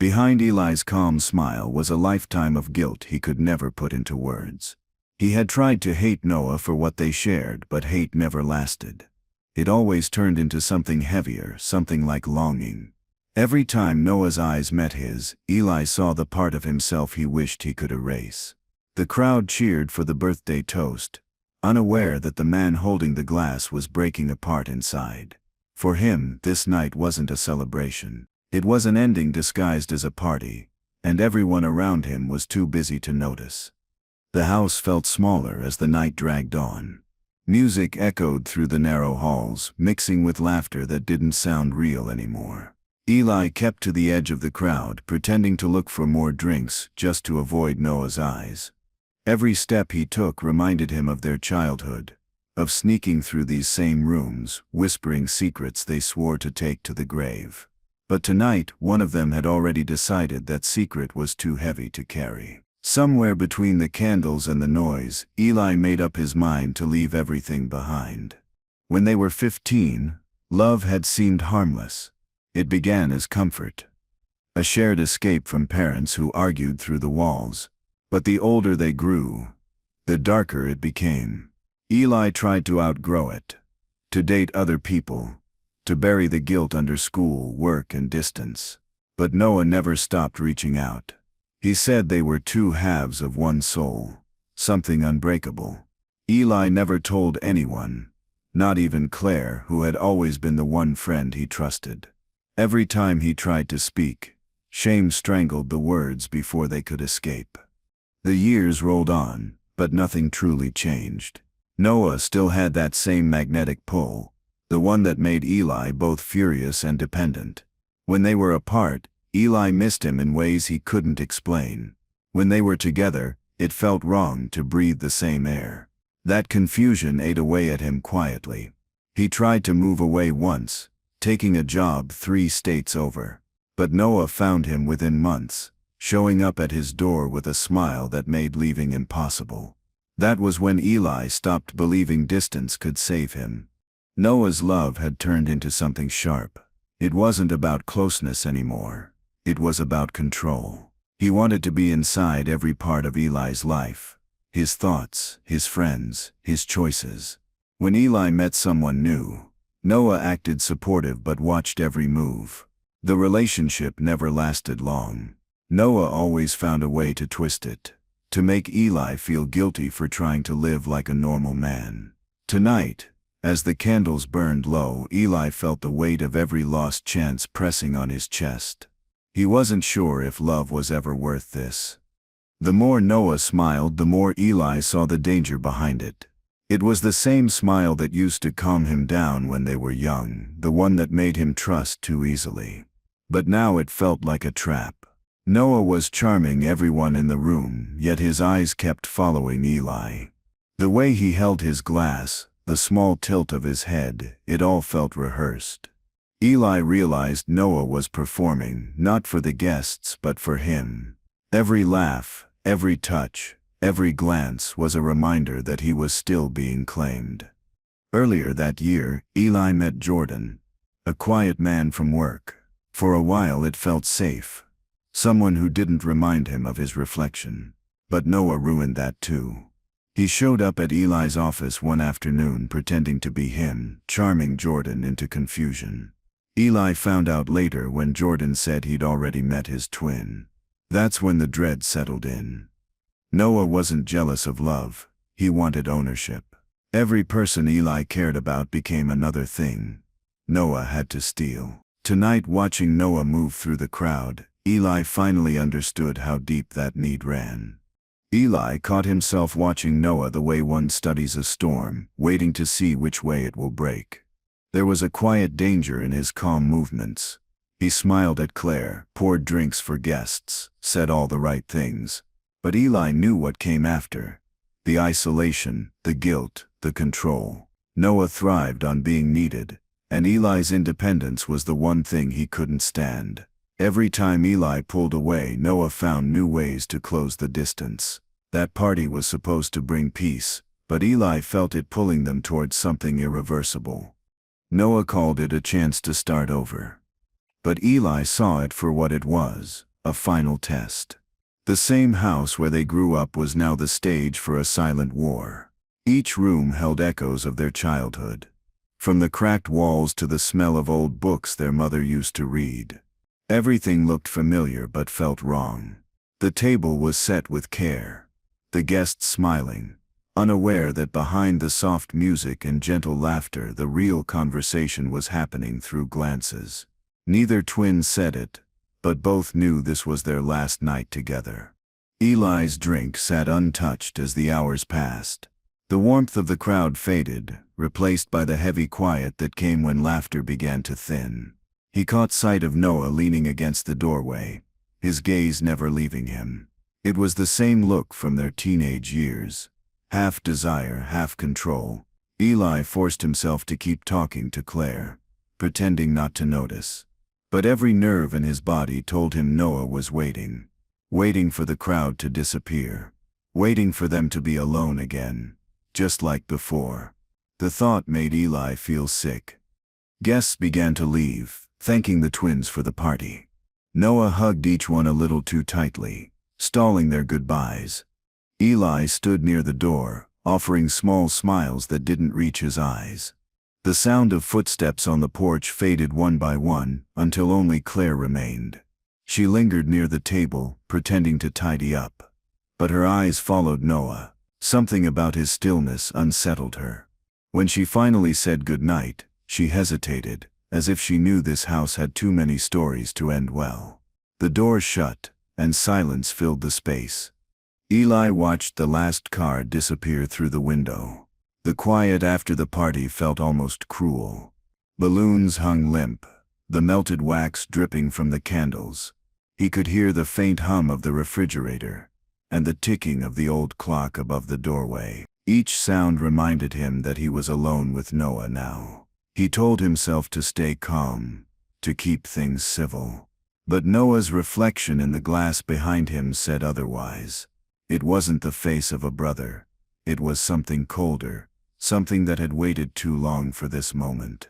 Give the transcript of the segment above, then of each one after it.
Behind Eli's calm smile was a lifetime of guilt he could never put into words. He had tried to hate Noah for what they shared, but hate never lasted. It always turned into something heavier, something like longing. Every time Noah's eyes met his, Eli saw the part of himself he wished he could erase. The crowd cheered for the birthday toast, unaware that the man holding the glass was breaking apart inside. For him, this night wasn't a celebration. It was an ending disguised as a party, and everyone around him was too busy to notice. The house felt smaller as the night dragged on. Music echoed through the narrow halls, mixing with laughter that didn't sound real anymore. Eli kept to the edge of the crowd, pretending to look for more drinks just to avoid Noah's eyes. Every step he took reminded him of their childhood, of sneaking through these same rooms, whispering secrets they swore to take to the grave. But tonight, one of them had already decided that secret was too heavy to carry. Somewhere between the candles and the noise, Eli made up his mind to leave everything behind. When they were 15, love had seemed harmless. It began as comfort, a shared escape from parents who argued through the walls. But the older they grew, the darker it became. Eli tried to outgrow it, to date other people, to bury the guilt under school, work, and distance. But Noah never stopped reaching out. He said they were two halves of one soul, something unbreakable. Eli never told anyone, not even Claire, who had always been the one friend he trusted. Every time he tried to speak, shame strangled the words before they could escape. The years rolled on, but nothing truly changed. Noah still had that same magnetic pull, the one that made Eli both furious and dependent. When they were apart, Eli missed him in ways he couldn't explain. When they were together, it felt wrong to breathe the same air. That confusion ate away at him quietly. He tried to move away once, taking a job 3 states over. But Noah found him within months, showing up at his door with a smile that made leaving impossible. That was when Eli stopped believing distance could save him. Noah's love had turned into something sharp. It wasn't about closeness anymore. It was about control. He wanted to be inside every part of Eli's life. His thoughts, his friends, his choices. When Eli met someone new, Noah acted supportive but watched every move. The relationship never lasted long. Noah always found a way to twist it, to make Eli feel guilty for trying to live like a normal man. Tonight, as the candles burned low, Eli felt the weight of every lost chance pressing on his chest. He wasn't sure if love was ever worth this. The more Noah smiled, the more Eli saw the danger behind it. It was the same smile that used to calm him down when they were young, the one that made him trust too easily. But now it felt like a trap. Noah was charming everyone in the room, yet his eyes kept following Eli. The way he held his glass, the small tilt of his head, it all felt rehearsed. Eli realized Noah was performing, not for the guests but for him. Every laugh, every touch, every glance was a reminder that he was still being claimed. Earlier that year, Eli met Jordan, a quiet man from work. For a while it felt safe. Someone who didn't remind him of his reflection. But Noah ruined that too. He showed up at Eli's office one afternoon pretending to be him, charming Jordan into confusion. Eli found out later when Jordan said he'd already met his twin. That's when the dread settled in. Noah wasn't jealous of love, he wanted ownership. Every person Eli cared about became another thing Noah had to steal. Tonight, watching Noah move through the crowd, Eli finally understood how deep that need ran. Eli caught himself watching Noah the way one studies a storm, waiting to see which way it will break. There was a quiet danger in his calm movements. He smiled at Claire, poured drinks for guests, said all the right things. But Eli knew what came after. The isolation, the guilt, the control. Noah thrived on being needed, and Eli's independence was the one thing he couldn't stand. Every time Eli pulled away, Noah found new ways to close the distance. That party was supposed to bring peace, but Eli felt it pulling them towards something irreversible. Noah called it a chance to start over. But Eli saw it for what it was, a final test. The same house where they grew up was now the stage for a silent war. Each room held echoes of their childhood, from the cracked walls to the smell of old books their mother used to read. Everything looked familiar but felt wrong. The table was set with care, the guests smiling, unaware that behind the soft music and gentle laughter the real conversation was happening through glances. Neither twin said it, but both knew this was their last night together. Eli's drink sat untouched as the hours passed. The warmth of the crowd faded, replaced by the heavy quiet that came when laughter began to thin. He caught sight of Noah leaning against the doorway, his gaze never leaving him. It was the same look from their teenage years, half desire, half control. Eli forced himself to keep talking to Claire, pretending not to notice. But every nerve in his body told him Noah was waiting for the crowd to disappear, waiting for them to be alone again, just like before. The thought made Eli feel sick. Guests began to leave, thanking the twins for the party. Noah hugged each one a little too tightly, stalling their goodbyes. Eli stood near the door, offering small smiles that didn't reach his eyes. The sound of footsteps on the porch faded one by one, until only Claire remained. She lingered near the table, pretending to tidy up. But her eyes followed Noah. Something about his stillness unsettled her. When she finally said goodnight, she hesitated, as if she knew this house had too many stories to end well. The door shut, and silence filled the space. Eli watched the last car disappear through the window. The quiet after the party felt almost cruel. Balloons hung limp, the melted wax dripping from the candles. He could hear the faint hum of the refrigerator, and the ticking of the old clock above the doorway. Each sound reminded him that he was alone with Noah now. He told himself to stay calm, to keep things civil. But Noah's reflection in the glass behind him said otherwise. It wasn't the face of a brother. It was something colder, something that had waited too long for this moment.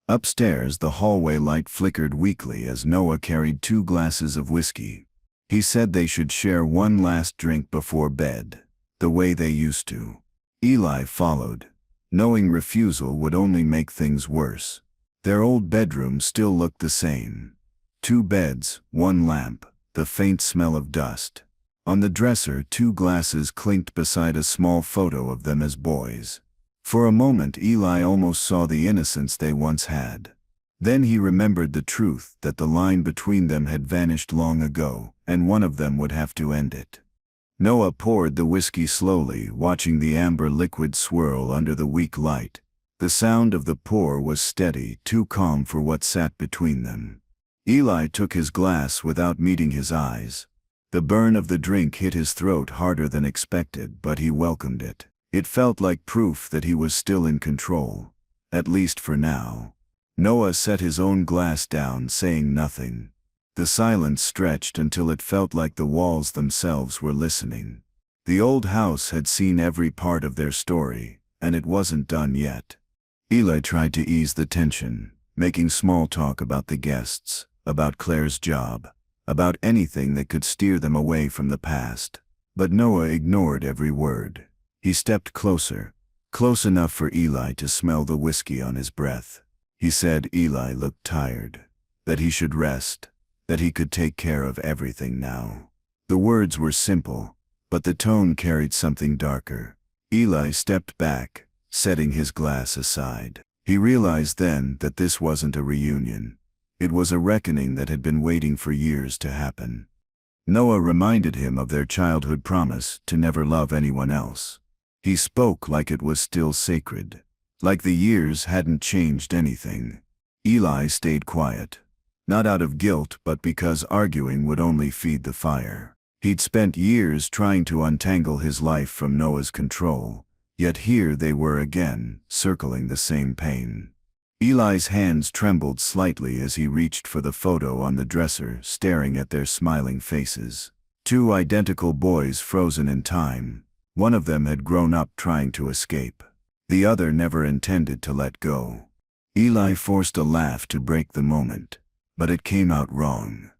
Upstairs, the hallway light flickered weakly as Noah carried 2 glasses of whiskey. He said they should share one last drink before bed, the way they used to. Eli followed, knowing refusal would only make things worse. Their old bedroom still looked the same. 2 beds, 1 lamp, the faint smell of dust. On the dresser, 2 glasses clinked beside a small photo of them as boys. For a moment Eli almost saw the innocence they once had. Then he remembered the truth that the line between them had vanished long ago, and one of them would have to end it. Noah poured the whiskey slowly, watching the amber liquid swirl under the weak light. The sound of the pour was steady, too calm for what sat between them. Eli took his glass without meeting his eyes. The burn of the drink hit his throat harder than expected, but he welcomed it. It felt like proof that he was still in control, at least for now. Noah set his own glass down, saying nothing. The silence stretched until it felt like the walls themselves were listening. The old house had seen every part of their story, and it wasn't done yet. Eli tried to ease the tension, making small talk about the guests, about Claire's job, about anything that could steer them away from the past. But Noah ignored every word. He stepped closer, close enough for Eli to smell the whiskey on his breath. He said Eli looked tired, that he should rest, that he could take care of everything now. The words were simple, but the tone carried something darker. Eli stepped back, setting his glass aside. He realized then that this wasn't a reunion. It was a reckoning that had been waiting for years to happen. Noah reminded him of their childhood promise to never love anyone else. He spoke like it was still sacred, like the years hadn't changed anything. Eli stayed quiet, not out of guilt but because arguing would only feed the fire. He'd spent years trying to untangle his life from Noah's control, yet here they were again, circling the same pain. Eli's hands trembled slightly as he reached for the photo on the dresser, staring at their smiling faces. 2 identical boys frozen in time. One of them had grown up trying to escape. The other never intended to let go. Eli forced a laugh to break the moment, but it came out wrong.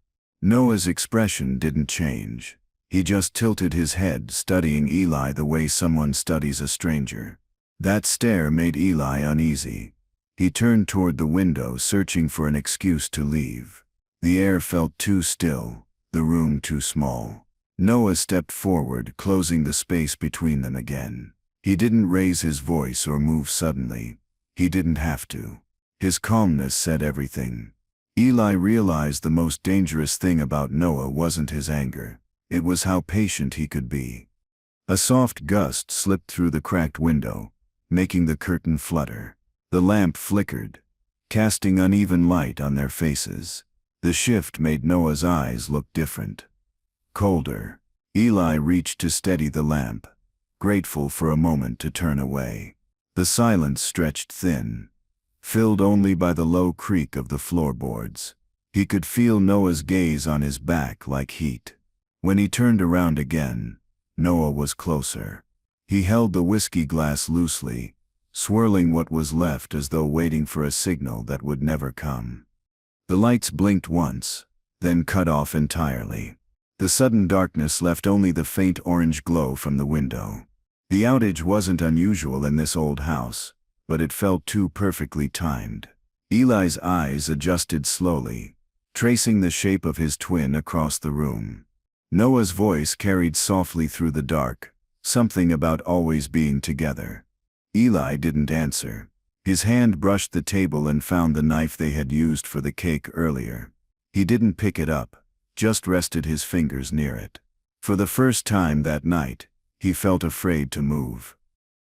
Noah's expression didn't change. He just tilted his head, studying Eli the way someone studies a stranger. That stare made Eli uneasy. He turned toward the window, searching for an excuse to leave. The air felt too still, the room too small. Noah stepped forward, closing the space between them again. He didn't raise his voice or move suddenly. He didn't have to. His calmness said everything. Eli realized the most dangerous thing about Noah wasn't his anger. It was how patient he could be. A soft gust slipped through the cracked window, making the curtain flutter. The lamp flickered, casting uneven light on their faces. The shift made Noah's eyes look different. Colder. Eli reached to steady the lamp, grateful for a moment to turn away. The silence stretched thin, filled only by the low creak of the floorboards. He could feel Noah's gaze on his back like heat. When he turned around again, Noah was closer. He held the whiskey glass loosely, swirling what was left as though waiting for a signal that would never come. The lights blinked once, then cut off entirely. The sudden darkness left only the faint orange glow from the window. The outage wasn't unusual in this old house, but it felt too perfectly timed. Eli's eyes adjusted slowly, tracing the shape of his twin across the room. Noah's voice carried softly through the dark, something about always being together. Eli didn't answer. His hand brushed the table and found the knife they had used for the cake earlier. He didn't pick it up, just rested his fingers near it. For the first time that night, he felt afraid to move.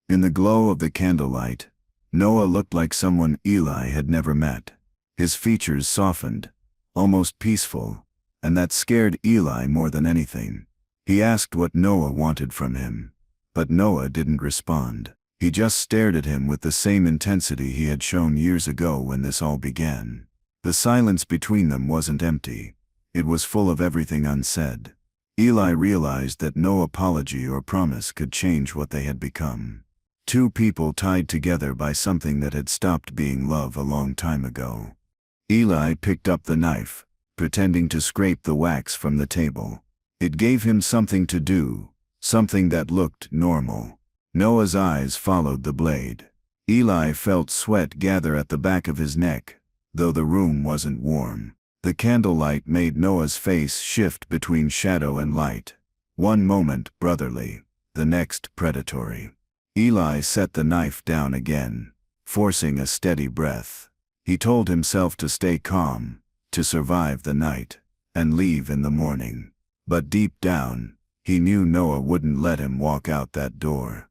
In the glow of the candlelight, Noah looked like someone Eli had never met. His features softened, almost peaceful, and that scared Eli more than anything. He asked what Noah wanted from him, but Noah didn't respond. He just stared at him with the same intensity he had shown years ago when this all began. The silence between them wasn't empty. It was full of everything unsaid. Eli realized that no apology or promise could change what they had become. Two people tied together by something that had stopped being love a long time ago. Eli picked up the knife, pretending to scrape the wax from the table. It gave him something to do, something that looked normal. Noah's eyes followed the blade. Eli felt sweat gather at the back of his neck, though the room wasn't warm. The candlelight made Noah's face shift between shadow and light. One moment brotherly, the next predatory. Eli set the knife down again, forcing a steady breath. He told himself to stay calm, to survive the night, and leave in the morning. But deep down, he knew Noah wouldn't let him walk out that door.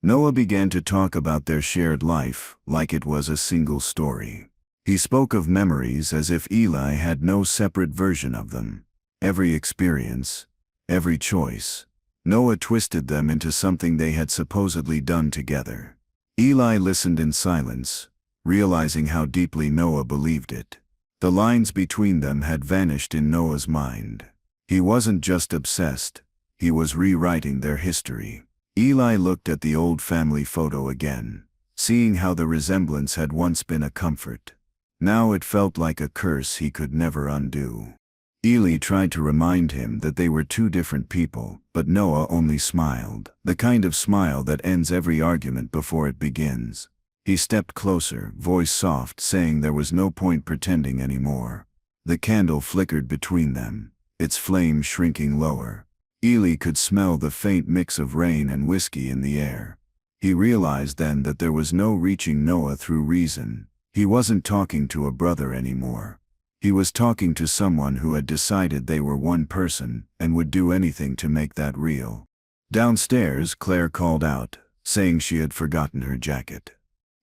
Noah began to talk about their shared life like it was a single story. He spoke of memories as if Eli had no separate version of them. Every experience, every choice, Noah twisted them into something they had supposedly done together. Eli listened in silence, realizing how deeply Noah believed it. The lines between them had vanished in Noah's mind. He wasn't just obsessed, he was rewriting their history. Eli looked at the old family photo again, seeing how the resemblance had once been a comfort. Now it felt like a curse he could never undo. Eli tried to remind him that they were two different people, but Noah only smiled, the kind of smile that ends every argument before it begins. He stepped closer, voice soft, saying there was no point pretending anymore. The candle flickered between them, its flame shrinking lower. Eli could smell the faint mix of rain and whiskey in the air. He realized then that there was no reaching Noah through reason. He wasn't talking to a brother anymore. He was talking to someone who had decided they were one person and would do anything to make that real. Downstairs, Claire called out, saying she had forgotten her jacket.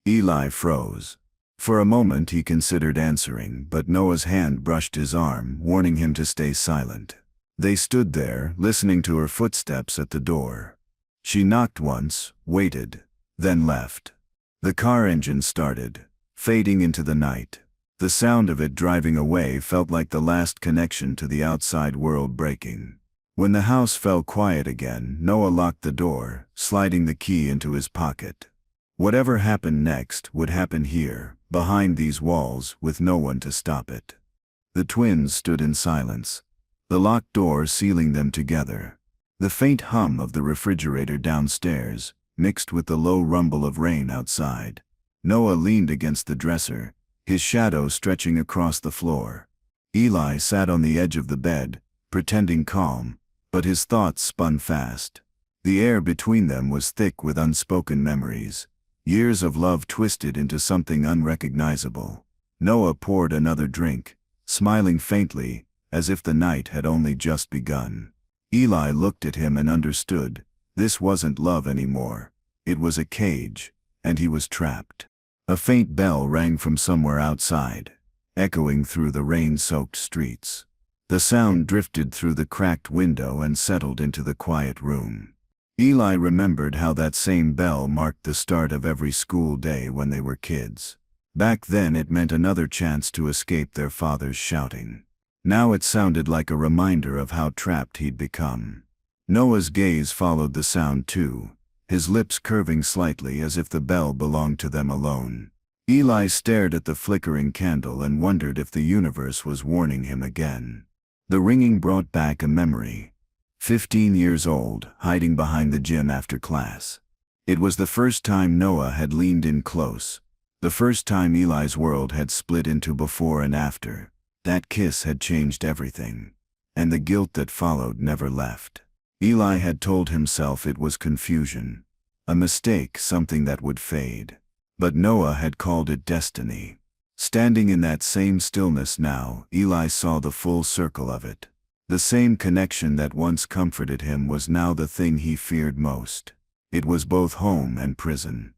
Eli froze. For a moment he considered answering, but Noah's hand brushed his arm, warning him to stay silent. They stood there, listening to her footsteps at the door. She knocked once, waited, then left. The car engine started, fading into the night. The sound of it driving away felt like the last connection to the outside world breaking. When the house fell quiet again, Noah locked the door, sliding the key into his pocket. Whatever happened next would happen here, behind these walls, with no one to stop it. The twins stood in silence, the locked door sealing them together. The faint hum of the refrigerator downstairs, mixed with the low rumble of rain outside. Noah leaned against the dresser, his shadow stretching across the floor. Eli sat on the edge of the bed, pretending calm, but his thoughts spun fast. The air between them was thick with unspoken memories, years of love twisted into something unrecognizable. Noah poured another drink, smiling faintly, as if the night had only just begun. Eli looked at him and understood. This wasn't love anymore. It was a cage, and he was trapped. A faint bell rang from somewhere outside, echoing through the rain-soaked streets. The sound drifted through the cracked window and settled into the quiet room. Eli remembered how that same bell marked the start of every school day when they were kids. Back then it meant another chance to escape their father's shouting. Now it sounded like a reminder of how trapped he'd become. Noah's gaze followed the sound too, his lips curving slightly as if the bell belonged to them alone. Eli stared at the flickering candle and wondered if the universe was warning him again. The ringing brought back a memory. 15 years old, hiding behind the gym after class. It was the first time Noah had leaned in close. The first time Eli's world had split into before and after. That kiss had changed everything. And the guilt that followed never left. Eli had told himself it was confusion. A mistake, something that would fade. But Noah had called it destiny. Standing in that same stillness now, Eli saw the full circle of it. The same connection that once comforted him was now the thing he feared most. It was both home and prison.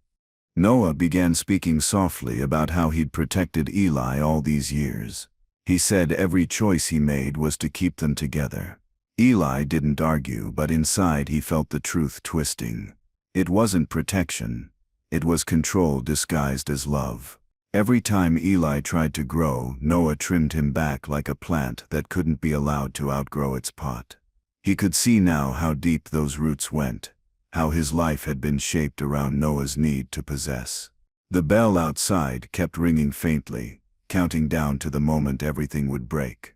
Noah began speaking softly about how he'd protected Eli all these years. He said every choice he made was to keep them together. Eli didn't argue, but inside he felt the truth twisting. It wasn't protection. It was control disguised as love. Every time Eli tried to grow, Noah trimmed him back like a plant that couldn't be allowed to outgrow its pot. He could see now how deep those roots went, how his life had been shaped around Noah's need to possess. The bell outside kept ringing faintly, counting down to the moment everything would break.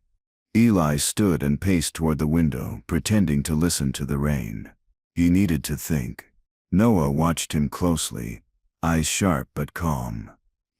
Eli stood and paced toward the window, pretending to listen to the rain. He needed to think. Noah watched him closely, eyes sharp but calm.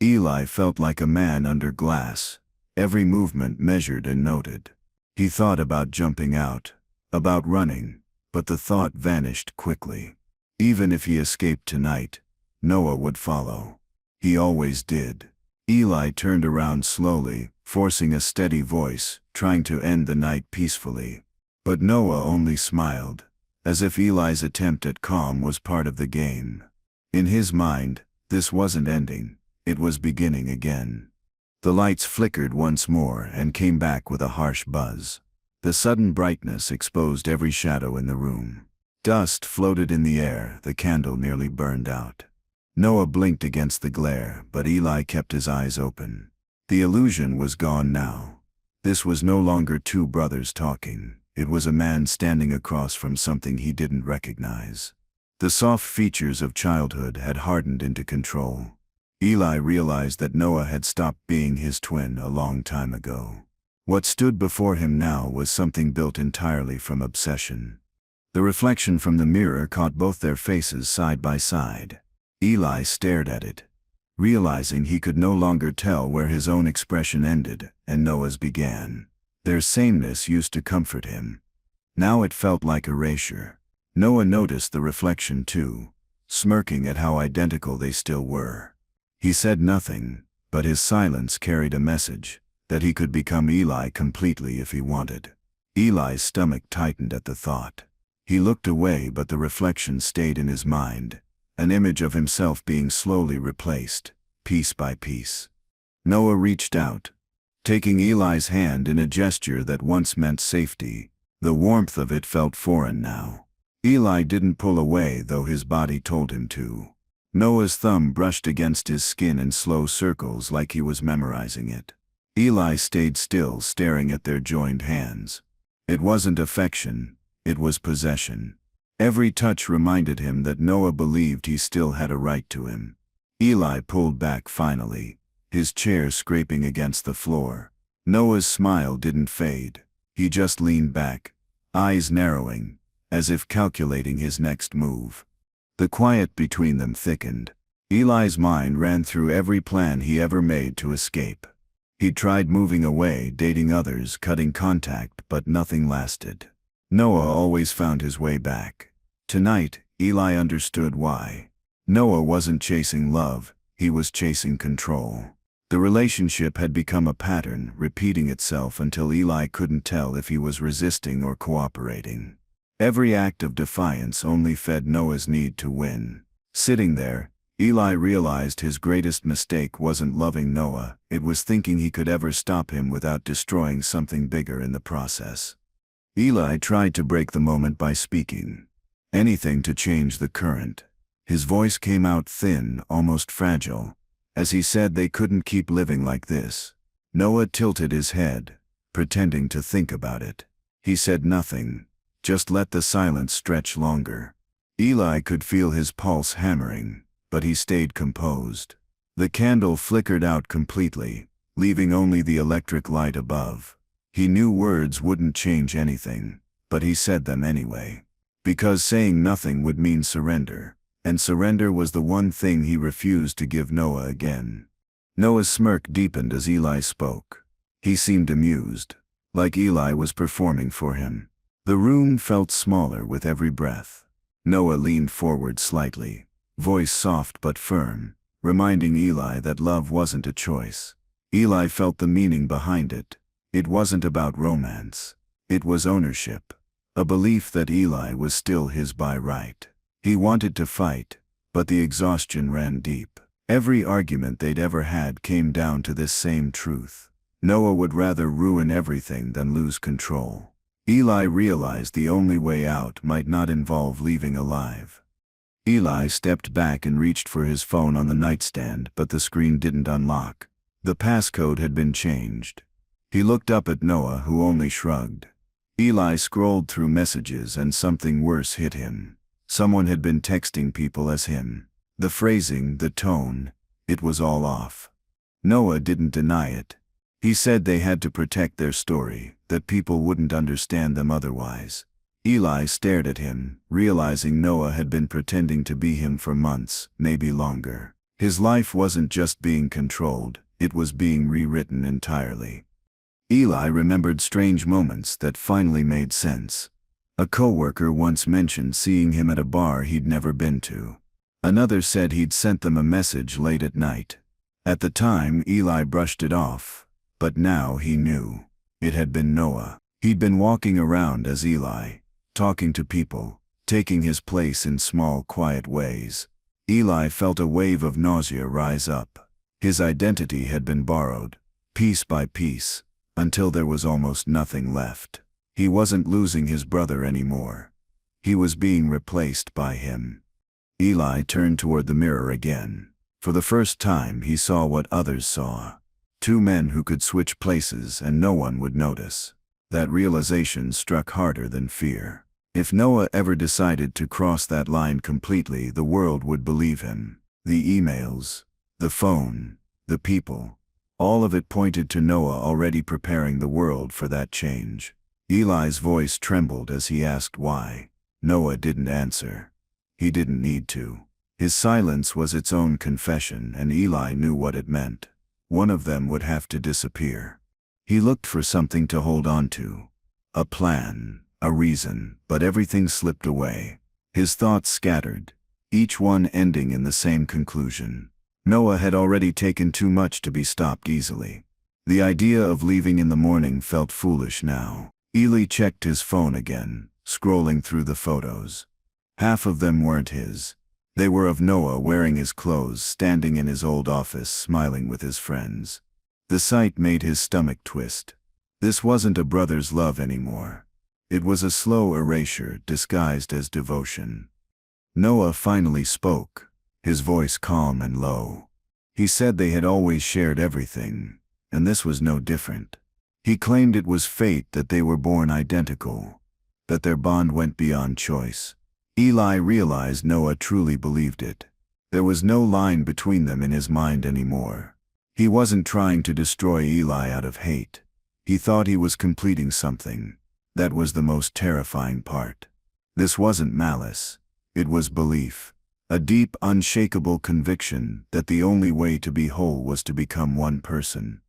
Eli felt like a man under glass, every movement measured and noted. He thought about jumping out, about running, but the thought vanished quickly. Even if he escaped tonight, Noah would follow. He always did. Eli turned around slowly, forcing a steady voice, trying to end the night peacefully. But Noah only smiled, as if Eli's attempt at calm was part of the game. In his mind, this wasn't ending. It was beginning again. The lights flickered once more and came back with a harsh buzz. The sudden brightness exposed every shadow in the room. Dust floated in the air, the candle nearly burned out. Noah blinked against the glare, but Eli kept his eyes open. The illusion was gone now. This was no longer two brothers talking. It was a man standing across from something he didn't recognize. The soft features of childhood had hardened into control. Eli realized that Noah had stopped being his twin a long time ago. What stood before him now was something built entirely from obsession. The reflection from the mirror caught both their faces side by side. Eli stared at it, realizing he could no longer tell where his own expression ended and Noah's began. Their sameness used to comfort him. Now it felt like erasure. Noah noticed the reflection too, smirking at how identical they still were. He said nothing, but his silence carried a message, that he could become Eli completely if he wanted. Eli's stomach tightened at the thought. He looked away, but the reflection stayed in his mind, an image of himself being slowly replaced, piece by piece. Noah reached out, taking Eli's hand in a gesture that once meant safety. The warmth of it felt foreign now. Eli didn't pull away, though his body told him to. Noah's thumb brushed against his skin in slow circles like he was memorizing it. Eli stayed still, staring at their joined hands. It wasn't affection, it was possession. Every touch reminded him that Noah believed he still had a right to him. Eli pulled back finally, his chair scraping against the floor. Noah's smile didn't fade. He just leaned back, eyes narrowing, as if calculating his next move. The quiet between them thickened. Eli's mind ran through every plan he ever made to escape. He'd tried moving away, dating others, cutting contact, but nothing lasted. Noah always found his way back. Tonight, Eli understood why. Noah wasn't chasing love, he was chasing control. The relationship had become a pattern, repeating itself until Eli couldn't tell if he was resisting or cooperating. Every act of defiance only fed Noah's need to win. Sitting there, Eli realized his greatest mistake wasn't loving Noah, it was thinking he could ever stop him without destroying something bigger in the process. Eli tried to break the moment by speaking. Anything to change the current. His voice came out thin, almost fragile, as he said they couldn't keep living like this. Noah tilted his head, pretending to think about it. He said nothing, just let the silence stretch longer. Eli could feel his pulse hammering, but he stayed composed. The candle flickered out completely, leaving only the electric light above. He knew words wouldn't change anything, but he said them anyway. Because saying nothing would mean surrender, and surrender was the one thing he refused to give Noah again. Noah's smirk deepened as Eli spoke. He seemed amused, like Eli was performing for him. The room felt smaller with every breath. Noah leaned forward slightly, voice soft but firm, reminding Eli that love wasn't a choice. Eli felt the meaning behind it. It wasn't about romance. It was ownership. A belief that Eli was still his by right. He wanted to fight, but the exhaustion ran deep. Every argument they'd ever had came down to this same truth. Noah would rather ruin everything than lose control. Eli realized the only way out might not involve leaving alive. Eli stepped back and reached for his phone on the nightstand, but the screen didn't unlock. The passcode had been changed. He looked up at Noah, who only shrugged. Eli scrolled through messages and something worse hit him. Someone had been texting people as him. The phrasing, the tone, it was all off. Noah didn't deny it. He said they had to protect their story, that people wouldn't understand them otherwise. Eli stared at him, realizing Noah had been pretending to be him for months, maybe longer. His life wasn't just being controlled, it was being rewritten entirely. Eli remembered strange moments that finally made sense. A coworker once mentioned seeing him at a bar he'd never been to. Another said he'd sent them a message late at night. At the time, Eli brushed it off, but now he knew. It had been Noah. He'd been walking around as Eli, talking to people, taking his place in small, quiet ways. Eli felt a wave of nausea rise up. His identity had been borrowed, piece by piece, until there was almost nothing left. He wasn't losing his brother anymore. He was being replaced by him. Eli turned toward the mirror again. For the first time he saw what others saw. Two men who could switch places and no one would notice. That realization struck harder than fear. If Noah ever decided to cross that line completely, the world would believe him. The emails, the phone, the people, all of it pointed to Noah already preparing the world for that change. Eli's voice trembled as he asked why. Noah didn't answer. He didn't need to. His silence was its own confession, and Eli knew what it meant. One of them would have to disappear. He looked for something to hold on to. A plan, a reason, but everything slipped away. His thoughts scattered, each one ending in the same conclusion. Noah had already taken too much to be stopped easily. The idea of leaving in the morning felt foolish now. Eli checked his phone again, scrolling through the photos. Half of them weren't his. They were of Noah wearing his clothes, standing in his old office, smiling with his friends. The sight made his stomach twist. This wasn't a brother's love anymore. It was a slow erasure disguised as devotion. Noah finally spoke, his voice calm and low. He said they had always shared everything, and this was no different. He claimed it was fate that they were born identical, that their bond went beyond choice. Eli realized Noah truly believed it. There was no line between them in his mind anymore. He wasn't trying to destroy Eli out of hate. He thought he was completing something. That was the most terrifying part. This wasn't malice. It was belief. A deep, unshakable conviction that the only way to be whole was to become one person.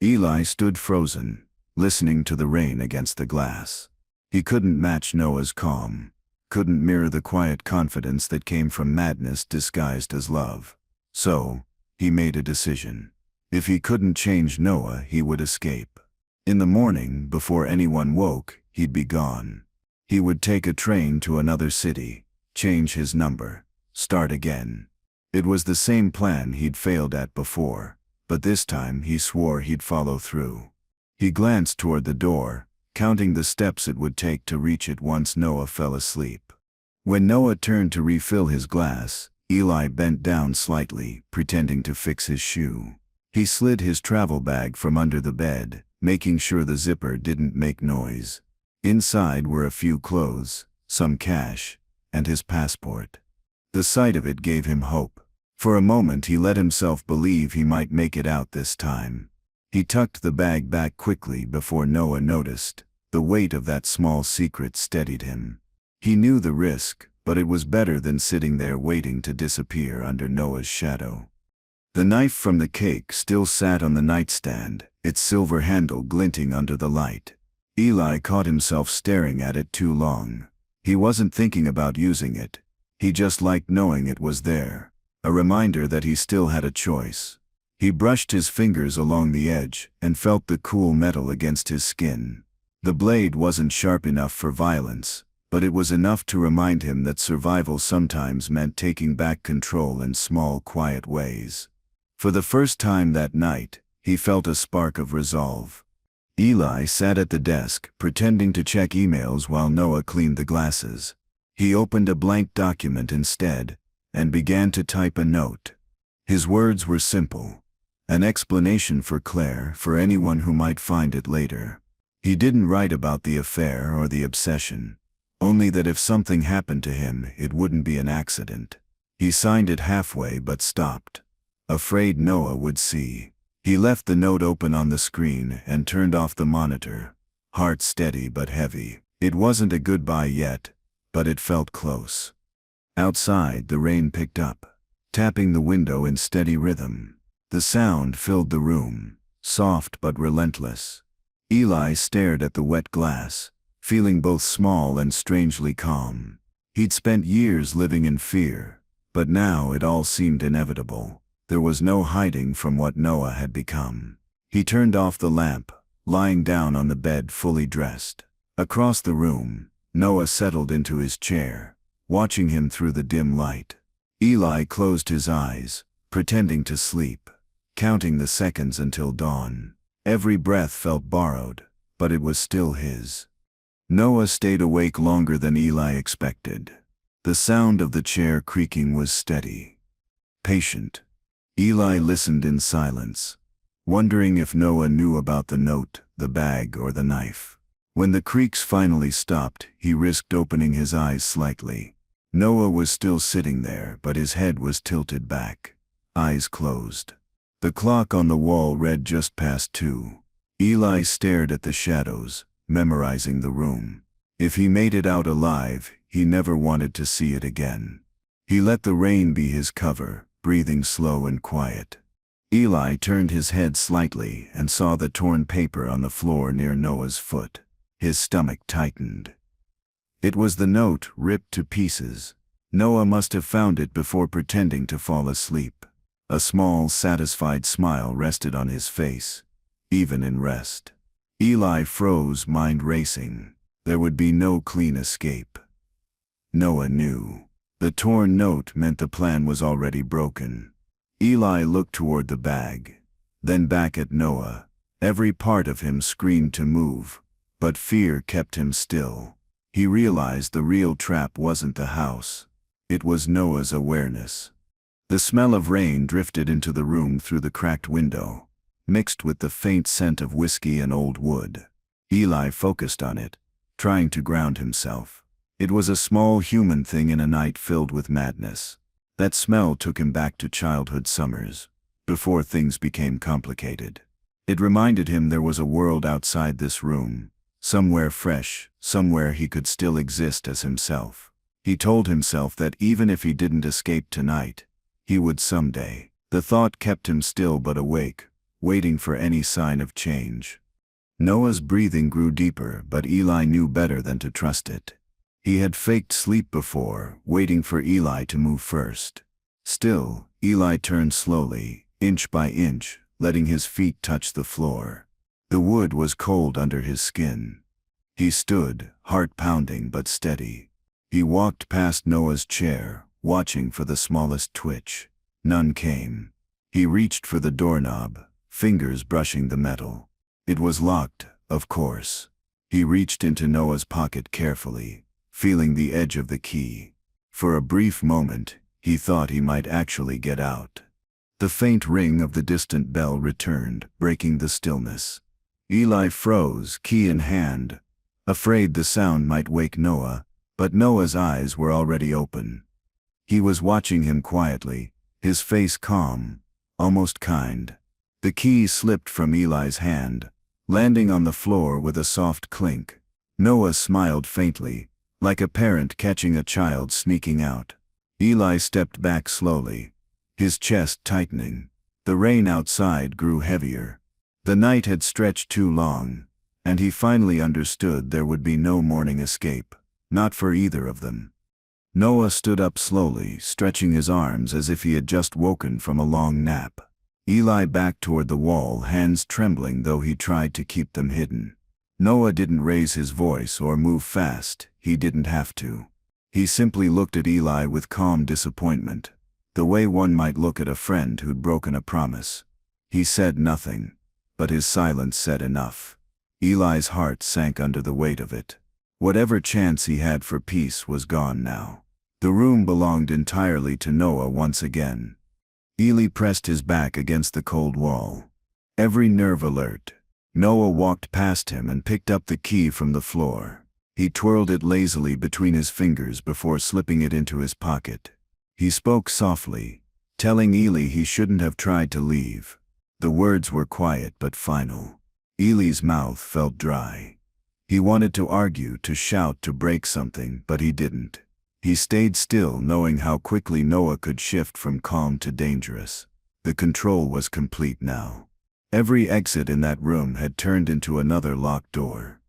Eli stood frozen, listening to the rain against the glass. He couldn't match Noah's calm, couldn't mirror the quiet confidence that came from madness disguised as love. So, he made a decision. If he couldn't change Noah, he would escape. In the morning, before anyone woke, he'd be gone. He would take a train to another city, change his number, start again. It was the same plan he'd failed at before, but this time he swore he'd follow through. He glanced toward the door, counting the steps it would take to reach it once Noah fell asleep. When Noah turned to refill his glass, Eli bent down slightly, pretending to fix his shoe. He slid his travel bag from under the bed, making sure the zipper didn't make noise. Inside were a few clothes, some cash, and his passport. The sight of it gave him hope. For a moment he let himself believe he might make it out this time. He tucked the bag back quickly before Noah noticed. The weight of that small secret steadied him. He knew the risk, but it was better than sitting there waiting to disappear under Noah's shadow. The knife from the cake still sat on the nightstand, its silver handle glinting under the light. Eli caught himself staring at it too long. He wasn't thinking about using it. He just liked knowing it was there, a reminder that he still had a choice. He brushed his fingers along the edge and felt the cool metal against his skin. The blade wasn't sharp enough for violence, but it was enough to remind him that survival sometimes meant taking back control in small, quiet ways. For the first time that night, he felt a spark of resolve. Eli sat at the desk, pretending to check emails while Noah cleaned the glasses. He opened a blank document instead, and began to type a note. His words were simple. An explanation for Claire, for anyone who might find it later. He didn't write about the affair or the obsession, only that if something happened to him, it wouldn't be an accident. He signed it halfway but stopped, afraid Noah would see. He left the note open on the screen and turned off the monitor, heart steady but heavy. It wasn't a goodbye yet, but it felt close. Outside, the rain picked up, tapping the window in steady rhythm. The sound filled the room, soft but relentless. Eli stared at the wet glass, feeling both small and strangely calm. He'd spent years living in fear, but now it all seemed inevitable. There was no hiding from what Noah had become. He turned off the lamp, lying down on the bed fully dressed. Across the room, Noah settled into his chair, watching him through the dim light. Eli closed his eyes, pretending to sleep, counting the seconds until dawn. Every breath felt borrowed, but it was still his. Noah stayed awake longer than Eli expected. The sound of the chair creaking was steady, patient. Eli listened in silence, wondering if Noah knew about the note, the bag, or the knife. When the creaks finally stopped, he risked opening his eyes slightly. Noah was still sitting there, but his head was tilted back, eyes closed. The clock on the wall read just past 2. Eli stared at the shadows, memorizing the room. If he made it out alive, he never wanted to see it again. He let the rain be his cover, breathing slow and quiet. Eli turned his head slightly and saw the torn paper on the floor near Noah's foot. His stomach tightened. It was the note, ripped to pieces. Noah must have found it before pretending to fall asleep. A small, satisfied smile rested on his face, even in rest. Eli froze, mind racing. There would be no clean escape. Noah knew. The torn note meant the plan was already broken. Eli looked toward the bag, then back at Noah. Every part of him screamed to move, but fear kept him still. He realized the real trap wasn't the house. It was Noah's awareness. The smell of rain drifted into the room through the cracked window, mixed with the faint scent of whiskey and old wood. Eli focused on it, trying to ground himself. It was a small human thing in a night filled with madness. That smell took him back to childhood summers, before things became complicated. It reminded him there was a world outside this room, somewhere fresh, somewhere he could still exist as himself. He told himself that even if he didn't escape tonight, he would someday. The thought kept him still but awake, waiting for any sign of change. Noah's breathing grew deeper, but Eli knew better than to trust it. He had faked sleep before, waiting for Eli to move first. Still, Eli turned slowly, inch by inch, letting his feet touch the floor. The wood was cold under his skin. He stood, heart pounding but steady. He walked past Noah's chair, watching for the smallest twitch. None came. He reached for the doorknob, fingers brushing the metal. It was locked, of course. He reached into Noah's pocket carefully, feeling the edge of the key. For a brief moment, he thought he might actually get out. The faint ring of the distant bell returned, breaking the stillness. Eli froze, key in hand, afraid the sound might wake Noah, but Noah's eyes were already open. He was watching him quietly, his face calm, almost kind. The key slipped from Eli's hand, landing on the floor with a soft clink. Noah smiled faintly, like a parent catching a child sneaking out. Eli stepped back slowly, his chest tightening. The rain outside grew heavier. The night had stretched too long, and he finally understood there would be no morning escape, not for either of them. Noah stood up slowly, stretching his arms as if he had just woken from a long nap. Eli backed toward the wall, hands trembling though he tried to keep them hidden. Noah didn't raise his voice or move fast, he didn't have to. He simply looked at Eli with calm disappointment, the way one might look at a friend who'd broken a promise. He said nothing, but his silence said enough. Eli's heart sank under the weight of it. Whatever chance he had for peace was gone now. The room belonged entirely to Noah once again. Eli pressed his back against the cold wall, every nerve alert. Noah walked past him and picked up the key from the floor. He twirled it lazily between his fingers before slipping it into his pocket. He spoke softly, telling Eli he shouldn't have tried to leave. The words were quiet but final. Eli's mouth felt dry. He wanted to argue, to shout, to break something, but he didn't. He stayed still, knowing how quickly Noah could shift from calm to dangerous. The control was complete now. Every exit in that room had turned into another locked door.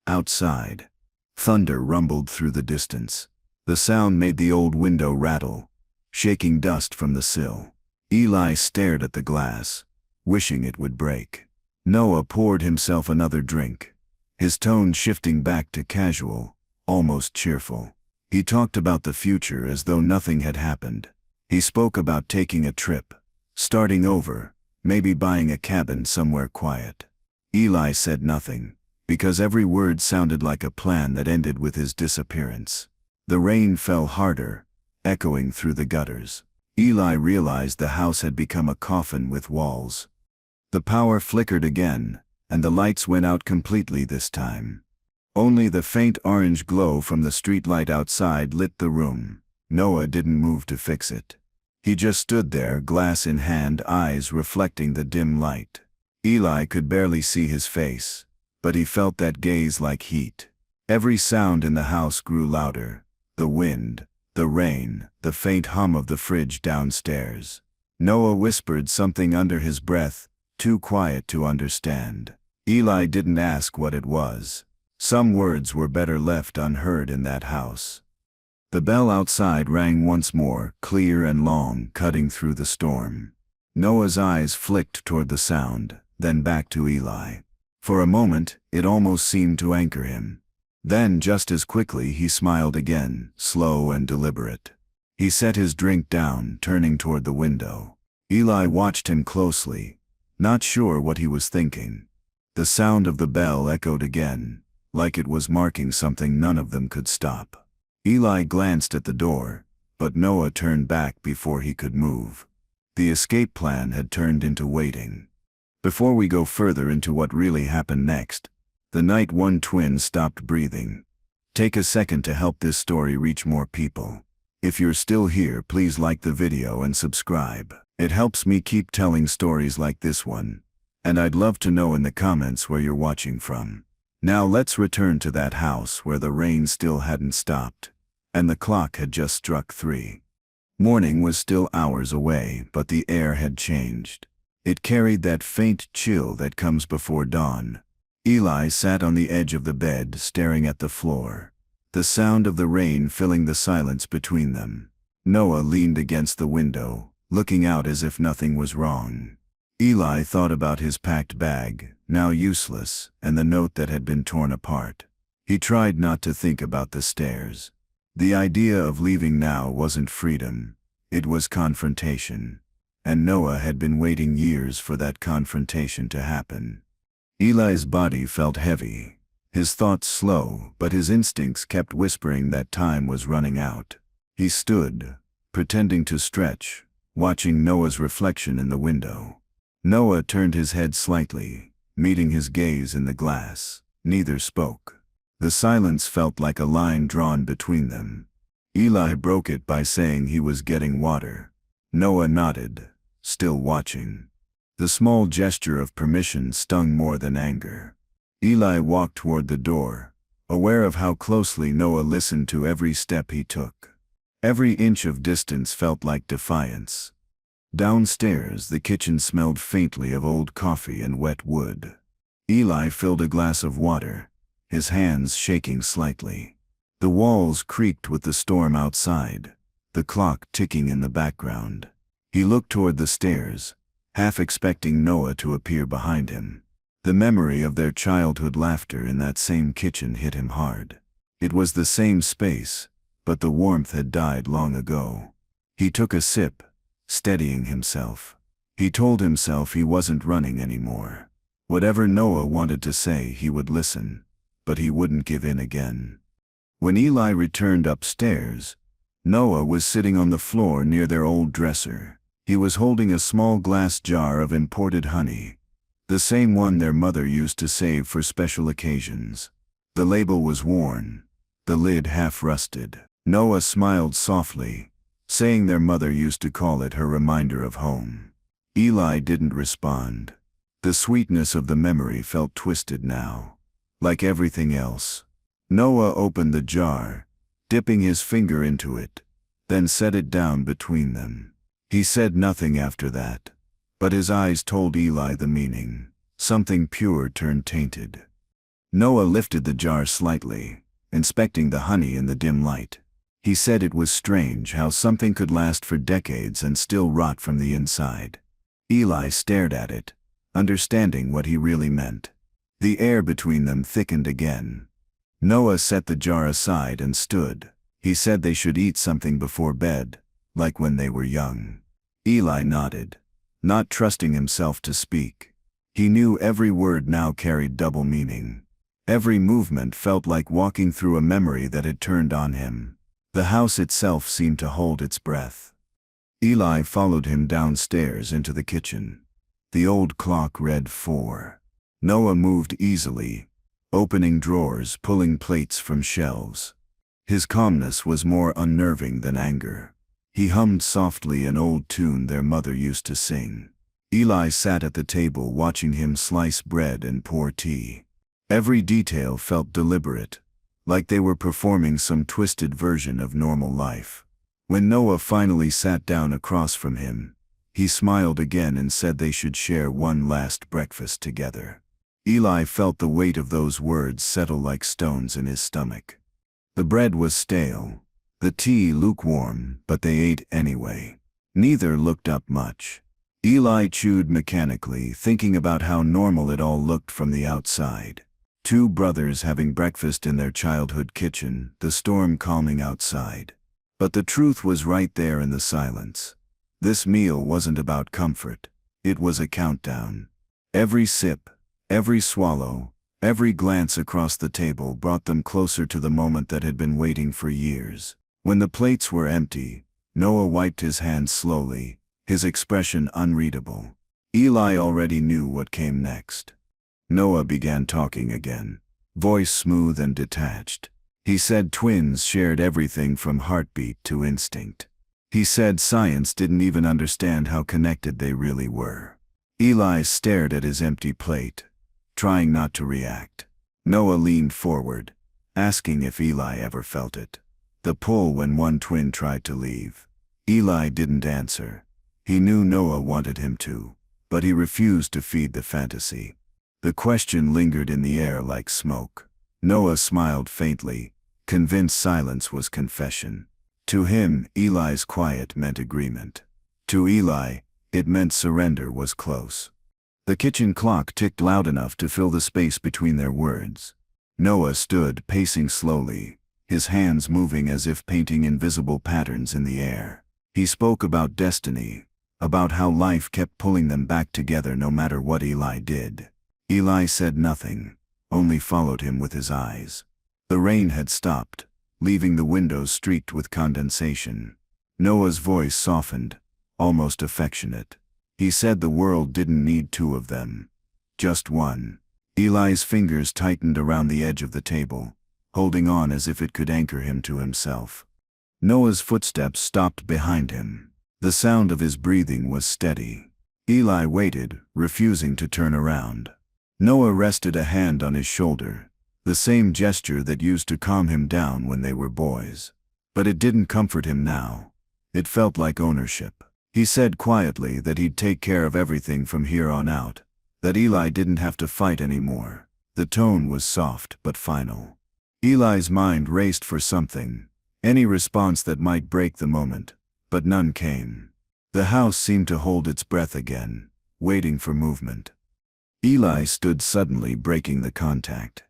Outside, thunder rumbled through the distance. The sound made the old window rattle, shaking dust from the sill. Eli stared at the glass, wishing it would break. Noah poured himself another drink, his tone shifting back to casual, almost cheerful. He talked about the future as though nothing had happened. He spoke about taking a trip, starting over, maybe buying a cabin somewhere quiet. Eli said nothing, because every word sounded like a plan that ended with his disappearance. The rain fell harder, echoing through the gutters. Eli realized the house had become a coffin with walls. The power flickered again, and the lights went out completely this time. Only the faint orange glow from the streetlight outside lit the room. Noah didn't move to fix it. He just stood there, glass in hand, eyes reflecting the dim light. Eli could barely see his face, but he felt that gaze like heat. Every sound in the house grew louder. The wind, the rain, the faint hum of the fridge downstairs. Noah whispered something under his breath, too quiet to understand. Eli didn't ask what it was. Some words were better left unheard in that house. The bell outside rang once more, clear and long, cutting through the storm. Noah's eyes flicked toward the sound, then back to Eli. For a moment, it almost seemed to anchor him. Then, just as quickly, he smiled again, slow and deliberate. He set his drink down, turning toward the window. Eli watched him closely, not sure what he was thinking. The sound of the bell echoed again, like it was marking something none of them could stop. Eli glanced at the door, but Noah turned back before he could move. The escape plan had turned into waiting. Before we go further into what really happened next, the night one twin stopped breathing. Take a second to help this story reach more people. If you're still here, please like the video and subscribe. It helps me keep telling stories like this one. And I'd love to know in the comments where you're watching from. Now let's return to that house where the rain still hadn't stopped, and the clock had just struck 3. Morning was still hours away, but the air had changed. It carried that faint chill that comes before dawn. Eli sat on the edge of the bed, staring at the floor, the sound of the rain filling the silence between them. Noah leaned against the window, looking out as if nothing was wrong. Eli thought about his packed bag, now useless, and the note that had been torn apart. He tried not to think about the stairs. The idea of leaving now wasn't freedom, it was confrontation. And Noah had been waiting years for that confrontation to happen. Eli's body felt heavy, his thoughts slow, but his instincts kept whispering that time was running out. He stood, pretending to stretch, watching Noah's reflection in the window. Noah turned his head slightly, meeting his gaze in the glass. Neither spoke. The silence felt like a line drawn between them. Eli broke it by saying he was getting water. Noah nodded, still watching. The small gesture of permission stung more than anger. Eli walked toward the door, aware of how closely Noah listened to every step he took. Every inch of distance felt like defiance. Downstairs, the kitchen smelled faintly of old coffee and wet wood. Eli filled a glass of water, his hands shaking slightly. The walls creaked with the storm outside, the clock ticking in the background. He looked toward the stairs, half expecting Noah to appear behind him. The memory of their childhood laughter in that same kitchen hit him hard. It was the same space, but the warmth had died long ago. He took a sip, steadying himself. He told himself he wasn't running anymore. Whatever Noah wanted to say, he would listen, but he wouldn't give in again. When Eli returned upstairs, Noah was sitting on the floor near their old dresser. He was holding a small glass jar of imported honey, the same one their mother used to save for special occasions. The label was worn, the lid half rusted. Noah smiled softly, saying their mother used to call it her reminder of home. Eli didn't respond. The sweetness of the memory felt twisted now, like everything else. Noah opened the jar, dipping his finger into it, then set it down between them. He said nothing after that, but his eyes told Eli the meaning. Something pure turned tainted. Noah lifted the jar slightly, inspecting the honey in the dim light. He said it was strange how something could last for decades and still rot from the inside. Eli stared at it, understanding what he really meant. The air between them thickened again. Noah set the jar aside and stood. He said they should eat something before bed, like when they were young. Eli nodded, not trusting himself to speak. He knew every word now carried double meaning. Every movement felt like walking through a memory that had turned on him. The house itself seemed to hold its breath. Eli followed him downstairs into the kitchen. The old clock read 4. Noah moved easily, opening drawers, pulling plates from shelves. His calmness was more unnerving than anger. He hummed softly an old tune their mother used to sing. Eli sat at the table watching him slice bread and pour tea. Every detail felt deliberate, like they were performing some twisted version of normal life. When Noah finally sat down across from him, he smiled again and said they should share one last breakfast together. Eli felt the weight of those words settle like stones in his stomach. The bread was stale, the tea lukewarm, but they ate anyway. Neither looked up much. Eli chewed mechanically, thinking about how normal it all looked from the outside. 2 brothers having breakfast in their childhood kitchen, the storm calming outside. But the truth was right there in the silence. This meal wasn't about comfort. It was a countdown. Every sip, every swallow, every glance across the table brought them closer to the moment that had been waiting for years. When the plates were empty, Noah wiped his hands slowly, his expression unreadable. Eli already knew what came next. Noah began talking again, voice smooth and detached. He said twins shared everything from heartbeat to instinct. He said science didn't even understand how connected they really were. Eli stared at his empty plate, trying not to react. Noah leaned forward, asking if Eli ever felt it. The pull when one twin tried to leave. Eli didn't answer. He knew Noah wanted him to, but he refused to feed the fantasy. The question lingered in the air like smoke. Noah smiled faintly, convinced silence was confession. To him, Eli's quiet meant agreement. To Eli, it meant surrender was close. The kitchen clock ticked loud enough to fill the space between their words. Noah stood, pacing slowly, his hands moving as if painting invisible patterns in the air. He spoke about destiny, about how life kept pulling them back together no matter what Eli did. Eli said nothing, only followed him with his eyes. The rain had stopped, leaving the windows streaked with condensation. Noah's voice softened, almost affectionate. He said the world didn't need two of them, just one. Eli's fingers tightened around the edge of the table, holding on as if it could anchor him to himself. Noah's footsteps stopped behind him. The sound of his breathing was steady. Eli waited, refusing to turn around. Noah rested a hand on his shoulder, the same gesture that used to calm him down when they were boys. But it didn't comfort him now. It felt like ownership. He said quietly that he'd take care of everything from here on out, that Eli didn't have to fight anymore. The tone was soft but final. Eli's mind raced for something, any response that might break the moment, but none came. The house seemed to hold its breath again, waiting for movement. Eli stood suddenly, breaking the contact.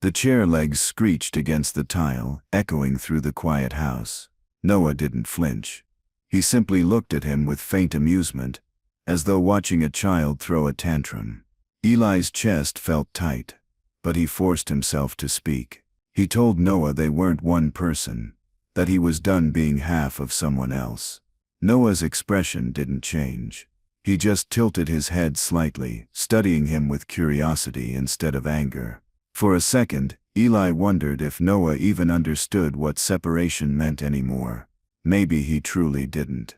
The chair legs screeched against the tile, echoing through the quiet house. Noah didn't flinch. He simply looked at him with faint amusement, as though watching a child throw a tantrum. Eli's chest felt tight, but he forced himself to speak. He told Noah they weren't one person, that he was done being half of someone else. Noah's expression didn't change. He just tilted his head slightly, studying him with curiosity instead of anger. For a second, Eli wondered if Noah even understood what separation meant anymore. Maybe he truly didn't.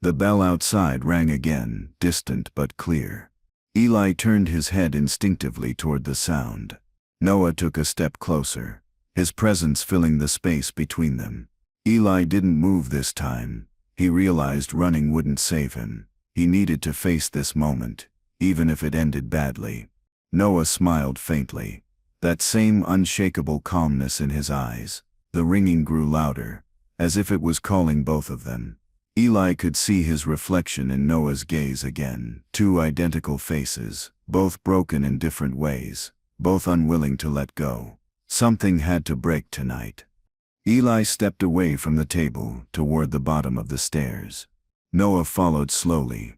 The bell outside rang again, distant but clear. Eli turned his head instinctively toward the sound. Noah took a step closer, his presence filling the space between them. Eli didn't move this time. He realized running wouldn't save him. He needed to face this moment, even if it ended badly. Noah smiled faintly, that same unshakable calmness in his eyes. The ringing grew louder, as if it was calling both of them. Eli could see his reflection in Noah's gaze again, two identical faces, both broken in different ways, both unwilling to let go. Something had to break tonight. Eli stepped away from the table, toward the bottom of the stairs. Noah followed slowly,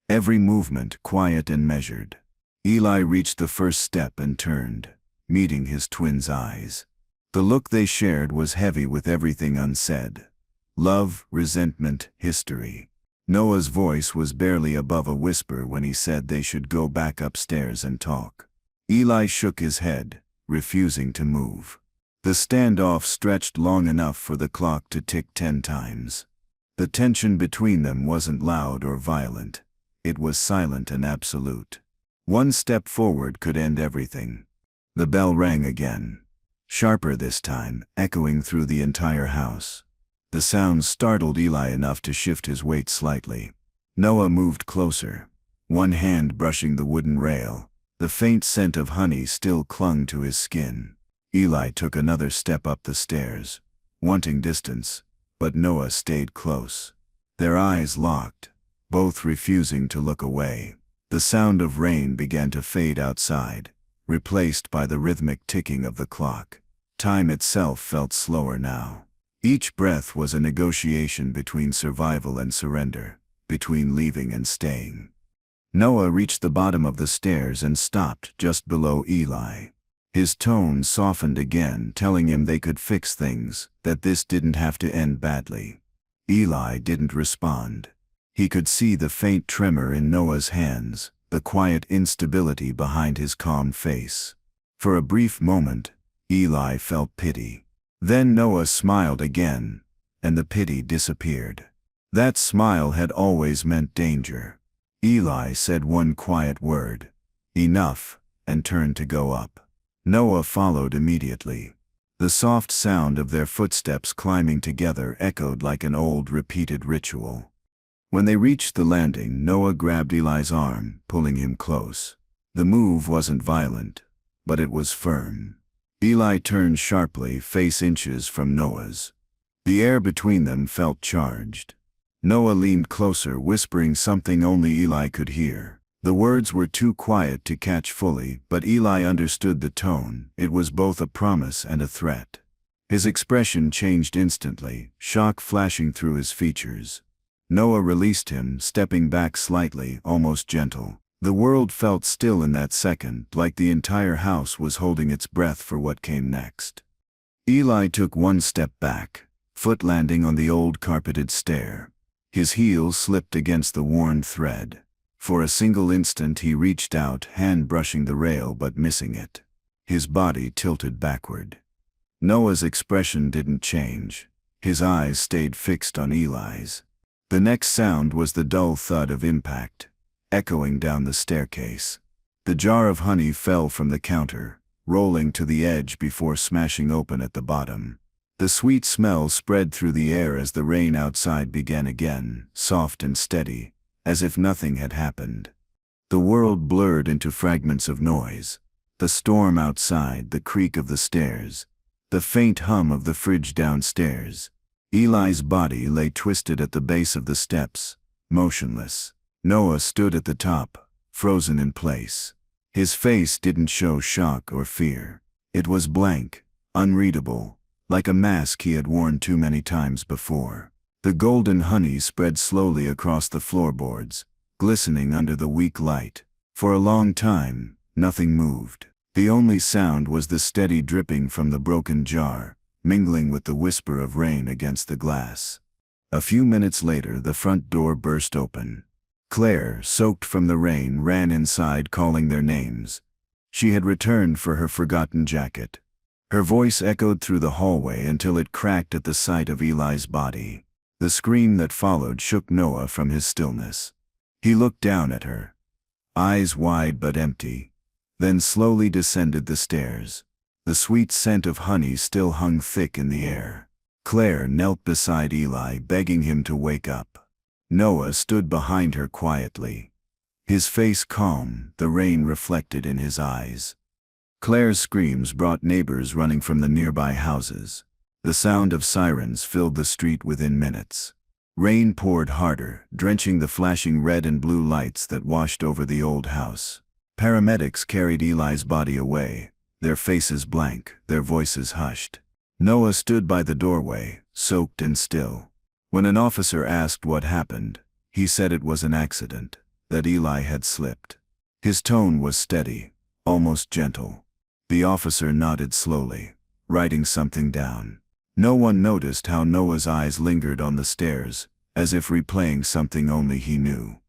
every movement quiet and measured. Eli reached the first step and turned, meeting his twin's eyes. The look they shared was heavy with everything unsaid. Love, resentment, history. Noah's voice was barely above a whisper when he said they should go back upstairs and talk. Eli shook his head, refusing to move. The standoff stretched long enough for the clock to tick 10 times. The tension between them wasn't loud or violent. It was silent and absolute. One step forward could end everything. The bell rang again, sharper this time, echoing through the entire house. The sound startled Eli enough to shift his weight slightly. Noah moved closer, one hand brushing the wooden rail. The faint scent of honey still clung to his skin. Eli took another step up the stairs, wanting distance, but Noah stayed close. Their eyes locked, both refusing to look away. The sound of rain began to fade outside, replaced by the rhythmic ticking of the clock. Time itself felt slower now. Each breath was a negotiation between survival and surrender, between leaving and staying. Noah reached the bottom of the stairs and stopped just below Eli. His tone softened again, telling him they could fix things, that this didn't have to end badly. Eli didn't respond. He could see the faint tremor in Noah's hands, the quiet instability behind his calm face. For a brief moment, Eli felt pity. Then Noah smiled again, and the pity disappeared. That smile had always meant danger. Eli said one quiet word, "Enough," and turned to go up. Noah followed immediately. The soft sound of their footsteps climbing together echoed like an old repeated ritual. When they reached the landing, Noah grabbed Eli's arm, pulling him close. The move wasn't violent, but it was firm. Eli turned sharply, face inches from Noah's. The air between them felt charged. Noah leaned closer, whispering something only Eli could hear. The words were too quiet to catch fully, but Eli understood the tone. It was both a promise and a threat. His expression changed instantly, shock flashing through his features. Noah released him, stepping back slightly, almost gentle. The world felt still in that second, like the entire house was holding its breath for what came next. Eli took one step back, foot landing on the old carpeted stair. His heel slipped against the worn thread. For a single instant he reached out, hand brushing the rail but missing it. His body tilted backward. Noah's expression didn't change. His eyes stayed fixed on Eli's. The next sound was the dull thud of impact, echoing down the staircase. The jar of honey fell from the counter, rolling to the edge before smashing open at the bottom. The sweet smell spread through the air as the rain outside began again, soft and steady, as if nothing had happened. The world blurred into fragments of noise. The storm outside, the creak of the stairs, the faint hum of the fridge downstairs. Eli's body lay twisted at the base of the steps, motionless. Noah stood at the top, frozen in place. His face didn't show shock or fear. It was blank, unreadable, like a mask he had worn too many times before. The golden honey spread slowly across the floorboards, glistening under the weak light. For a long time, nothing moved. The only sound was the steady dripping from the broken jar, mingling with the whisper of rain against the glass. A few minutes later, the front door burst open. Claire, soaked from the rain, ran inside calling their names. She had returned for her forgotten jacket. Her voice echoed through the hallway until it cracked at the sight of Eli's body. The scream that followed shook Noah from his stillness. He looked down at her, eyes wide but empty, then slowly descended the stairs. The sweet scent of honey still hung thick in the air. Claire knelt beside Eli, begging him to wake up. Noah stood behind her quietly, his face calm, the rain reflected in his eyes. Claire's screams brought neighbors running from the nearby houses. The sound of sirens filled the street within minutes. Rain poured harder, drenching the flashing red and blue lights that washed over the old house. Paramedics carried Eli's body away, their faces blank, their voices hushed. Noah stood by the doorway, soaked and still. When an officer asked what happened, he said it was an accident, that Eli had slipped. His tone was steady, almost gentle. The officer nodded slowly, writing something down. No one noticed how Noah's eyes lingered on the stairs, as if replaying something only he knew.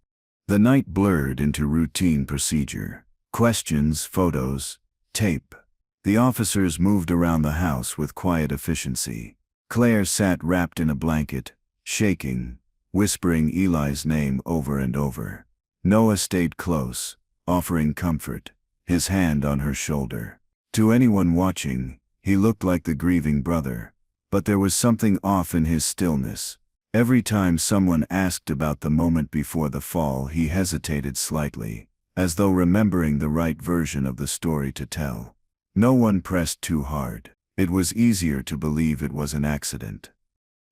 The night blurred into routine procedure. Questions, photos, tape. The officers moved around the house with quiet efficiency. Claire sat wrapped in a blanket, shaking, whispering Eli's name over and over. Noah stayed close, offering comfort, his hand on her shoulder. To anyone watching, he looked like the grieving brother, but there was something off in his stillness. Every time someone asked about the moment before the fall, he hesitated slightly, as though remembering the right version of the story to tell. No one pressed too hard. It was easier to believe it was an accident.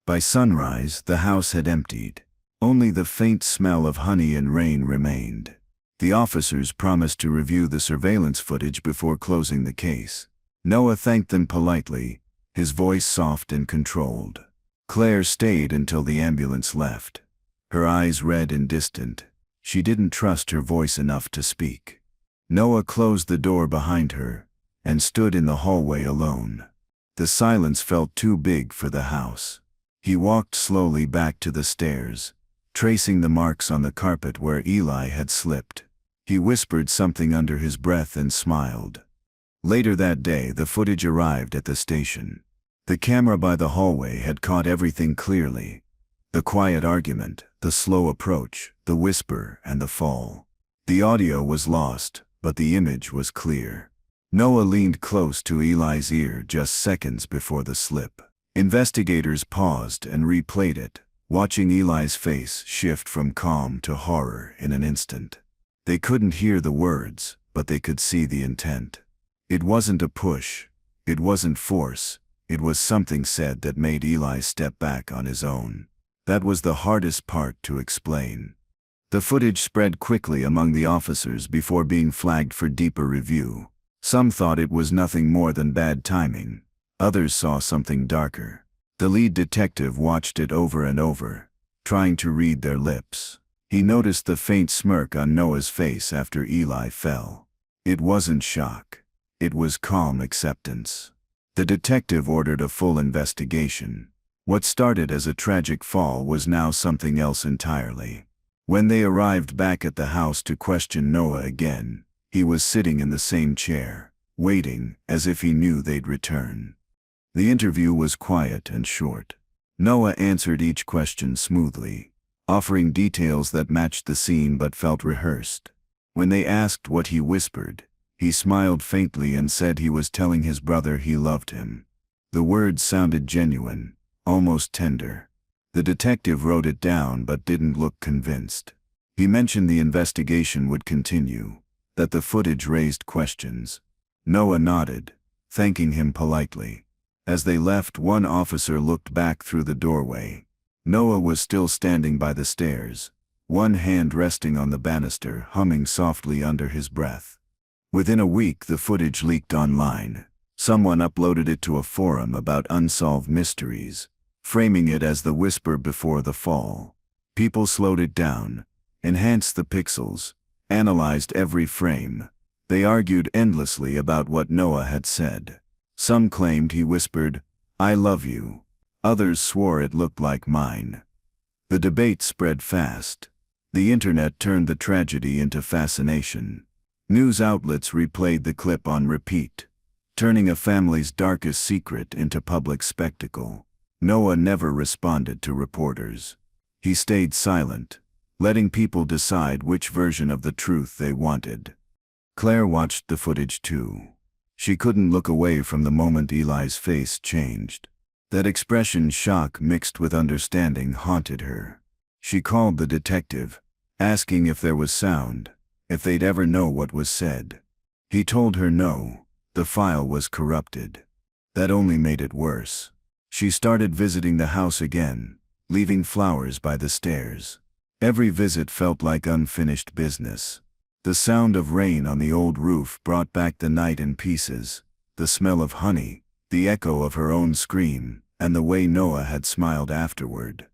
By sunrise, the house had emptied. Only the faint smell of honey and rain remained. The officers promised to review the surveillance footage before closing the case. Noah thanked them politely, his voice soft and controlled. Claire stayed until the ambulance left. Her eyes red and distant. She didn't trust her voice enough to speak. Noah closed the door behind her and stood in the hallway alone. The silence felt too big for the house. He walked slowly back to the stairs, tracing the marks on the carpet where Eli had slipped. He whispered something under his breath and smiled. Later that day, the footage arrived at the station. The camera by the hallway had caught everything clearly. The quiet argument, the slow approach, the whisper, and the fall. The audio was lost, but the image was clear. Noah leaned close to Eli's ear just seconds before the slip. Investigators paused and replayed it, watching Eli's face shift from calm to horror in an instant. They couldn't hear the words, but they could see the intent. It wasn't a push. It wasn't force. It was something said that made Eli step back on his own. That was the hardest part to explain. The footage spread quickly among the officers before being flagged for deeper review. Some thought it was nothing more than bad timing. Others saw something darker. The lead detective watched it over and over, trying to read their lips. He noticed the faint smirk on Noah's face after Eli fell. It wasn't shock. It was calm acceptance. The detective ordered a full investigation. What started as a tragic fall was now something else entirely. When they arrived back at the house to question Noah again, he was sitting in the same chair, waiting, as if he knew they'd return. The interview was quiet and short. Noah answered each question smoothly, offering details that matched the scene but felt rehearsed. When they asked what he whispered, he smiled faintly and said he was telling his brother he loved him. The words sounded genuine, almost tender. The detective wrote it down but didn't look convinced. He mentioned the investigation would continue, that the footage raised questions. Noah nodded, thanking him politely. As they left, one officer looked back through the doorway. Noah was still standing by the stairs, one hand resting on the banister, humming softly under his breath. Within a week, the footage leaked online. Someone uploaded it to a forum about unsolved mysteries, framing it as the whisper before the fall. People slowed it down, enhanced the pixels, analyzed every frame. They argued endlessly about what Noah had said. Some claimed he whispered, "I love you." Others swore it looked like mine. The debate spread fast. The internet turned the tragedy into fascination. News outlets replayed the clip on repeat, turning a family's darkest secret into public spectacle. Noah never responded to reporters. He stayed silent, letting people decide which version of the truth they wanted. Claire watched the footage too. She couldn't look away from the moment Eli's face changed. That expression, shock mixed with understanding, haunted her. She called the detective, asking if there was sound, if they'd ever know what was said. He told her no, the file was corrupted. That only made it worse. She started visiting the house again, leaving flowers by the stairs. Every visit felt like unfinished business. The sound of rain on the old roof brought back the night in pieces, the smell of honey, the echo of her own scream, and the way Noah had smiled afterward.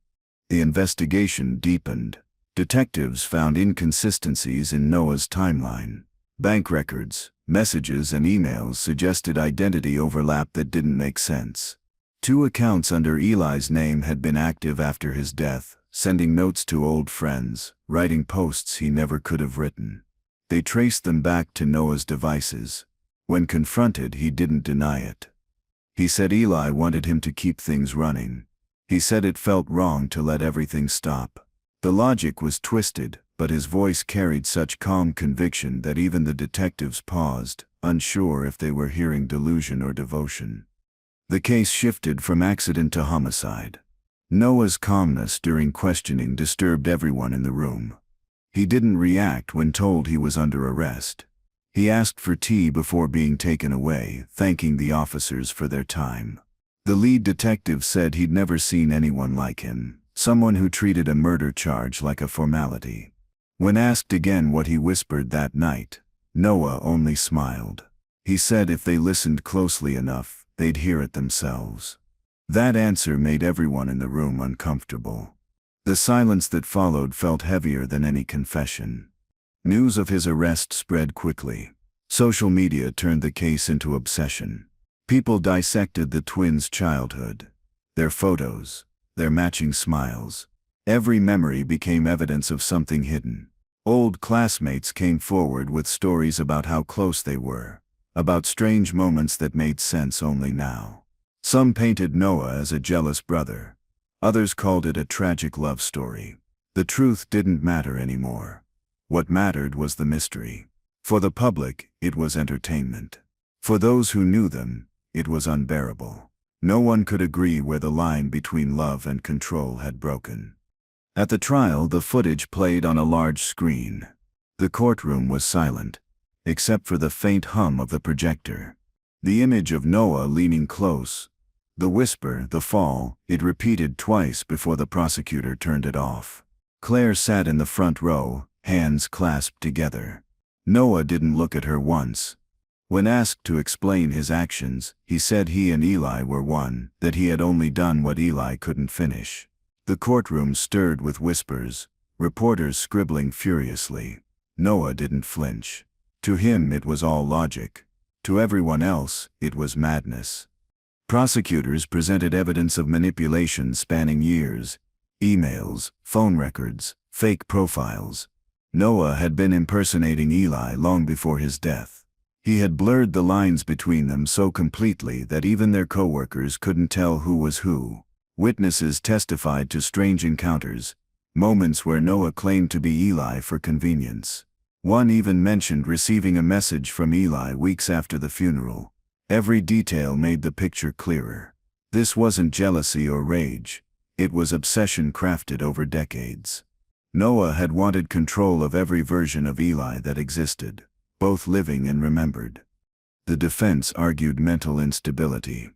The investigation deepened. Detectives found inconsistencies in Noah's timeline. Bank records, messages, and emails suggested identity overlap that didn't make sense. 2 accounts under Eli's name had been active after his death, sending notes to old friends, writing posts he never could have written. They traced them back to Noah's devices. When confronted, he didn't deny it. He said Eli wanted him to keep things running. He said it felt wrong to let everything stop. The logic was twisted, but his voice carried such calm conviction that even the detectives paused, unsure if they were hearing delusion or devotion. The case shifted from accident to homicide. Noah's calmness during questioning disturbed everyone in the room. He didn't react when told he was under arrest. He asked for tea before being taken away, thanking the officers for their time. The lead detective said he'd never seen anyone like him, someone who treated a murder charge like a formality. When asked again what he whispered that night, Noah only smiled. He said if they listened closely enough, they'd hear it themselves. That answer made everyone in the room uncomfortable. The silence that followed felt heavier than any confession. News of his arrest spread quickly. Social media turned the case into obsession. People dissected the twins' childhood, their photos, their matching smiles. Every memory became evidence of something hidden. Old classmates came forward with stories about how close they were, about strange moments that made sense only now. Some painted Noah as a jealous brother. Others called it a tragic love story. The truth didn't matter anymore. What mattered was the mystery. For the public, it was entertainment. For those who knew them, it was unbearable. No one could agree where the line between love and control had broken. At the trial, the footage played on a large screen. The courtroom was silent, except for the faint hum of the projector. The image of Noah leaning close, the whisper, the fall, it repeated twice before the prosecutor turned it off. Claire sat in the front row, hands clasped together. Noah didn't look at her once. When asked to explain his actions, he said he and Eli were one, that he had only done what Eli couldn't finish. The courtroom stirred with whispers, reporters scribbling furiously. Noah didn't flinch. To him it was all logic. To everyone else, it was madness. Prosecutors presented evidence of manipulation spanning years: emails, phone records, fake profiles. Noah had been impersonating Eli long before his death. He had blurred the lines between them so completely that even their co-workers couldn't tell who was who. Witnesses testified to strange encounters, moments where Noah claimed to be Eli for convenience. One even mentioned receiving a message from Eli weeks after the funeral. Every detail made the picture clearer. This wasn't jealousy or rage. It was obsession crafted over decades. Noah had wanted control of every version of Eli that existed, both living and remembered. The defense argued mental instability.